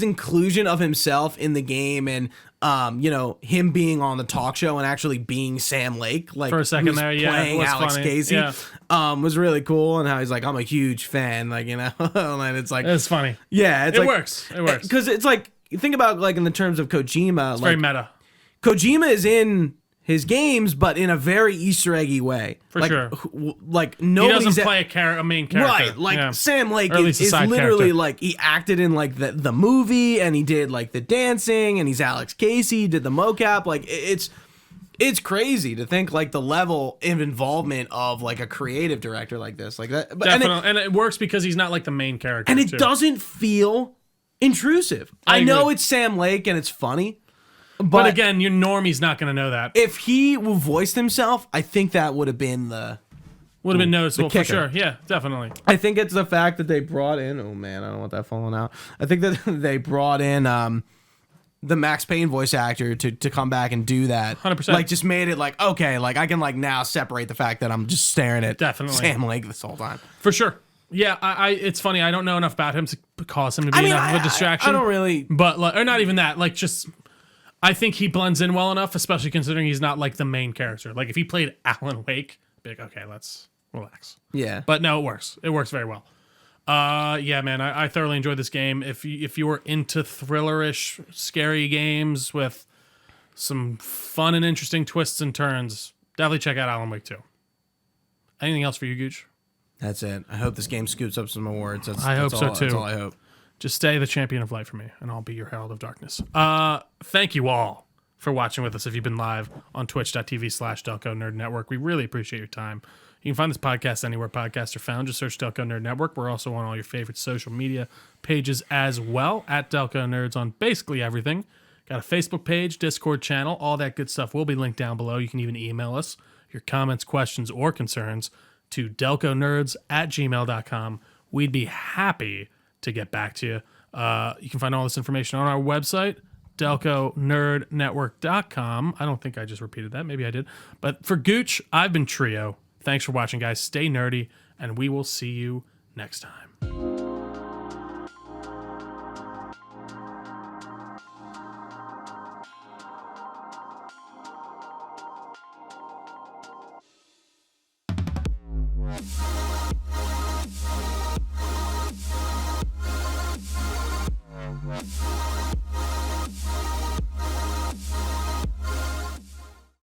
inclusion of himself in the game and him being on the talk show and actually being Sam Lake, like For a second who's there, yeah, it playing was Alex funny. Casey, Yeah. was really cool. And how he's like, I'm a huge fan, like and it's like It's funny. yeah, it's It like, works. It works. because it's like you think about like in the terms of Kojima, It's like very meta. Kojima is in his games, but in a very Easter eggy way. For like, sure. Like He nobody's doesn't play a main character. right. Like Yeah. Sam Lake Or at least a is side literally character. like he acted in like the movie, and he did like the dancing, and he's Alex Casey, he did the mocap. Like it's crazy to think like the level of involvement of like a creative director like this, like that. But, Definitely. And it works because he's not like the main character. and it too. doesn't feel intrusive. I know agree. it's Sam Lake and it's funny. But again, your normie's not going to know that. If he voiced himself, I think that would have been Would have been noticeable for kicker. sure. Yeah, definitely. I think it's the fact that they brought in. Oh man, I don't want that falling out. I think that they brought in the Max Payne voice actor to come back and do that. 100%. Like just made it like okay, like I can like now separate the fact that I'm just staring at Definitely. Sam Lake this whole time. For sure. Yeah, I it's funny. I don't know enough about him to cause him to be enough of a distraction. I don't really. But like, or not even that. Like just, I think he blends in well enough, especially considering he's not like the main character. Like if he played Alan Wake, be like, okay, let's relax. Yeah. But no, it works. It works very well. Yeah, man, I thoroughly enjoyed this game. If you were into thrillerish, scary games with some fun and interesting twists and turns, definitely check out Alan Wake 2. Anything else for you, Gooch? That's it. I hope this game scoops up some awards. I hope so, too. That's all I hope. Just stay the champion of light for me, and I'll be your herald of darkness. Thank you all for watching with us if you've been live on twitch.tv/Delco Nerd Network. We really appreciate your time. You can find this podcast anywhere podcasts are found. Just search Delco Nerd Network. We're also on all your favorite social media pages as well, at Delco Nerds on basically everything. Got a Facebook page, Discord channel, all that good stuff will be linked down below. You can even email us your comments, questions, or concerns to delconnerds@gmail.com. We'd be happy to get back to you. You can find all this information on our website, delconerdnetwork.com. I don't think I just repeated that. Maybe I did. But for Gooch, I've been Trio. Thanks for watching, guys. Stay nerdy, and we will see you next time.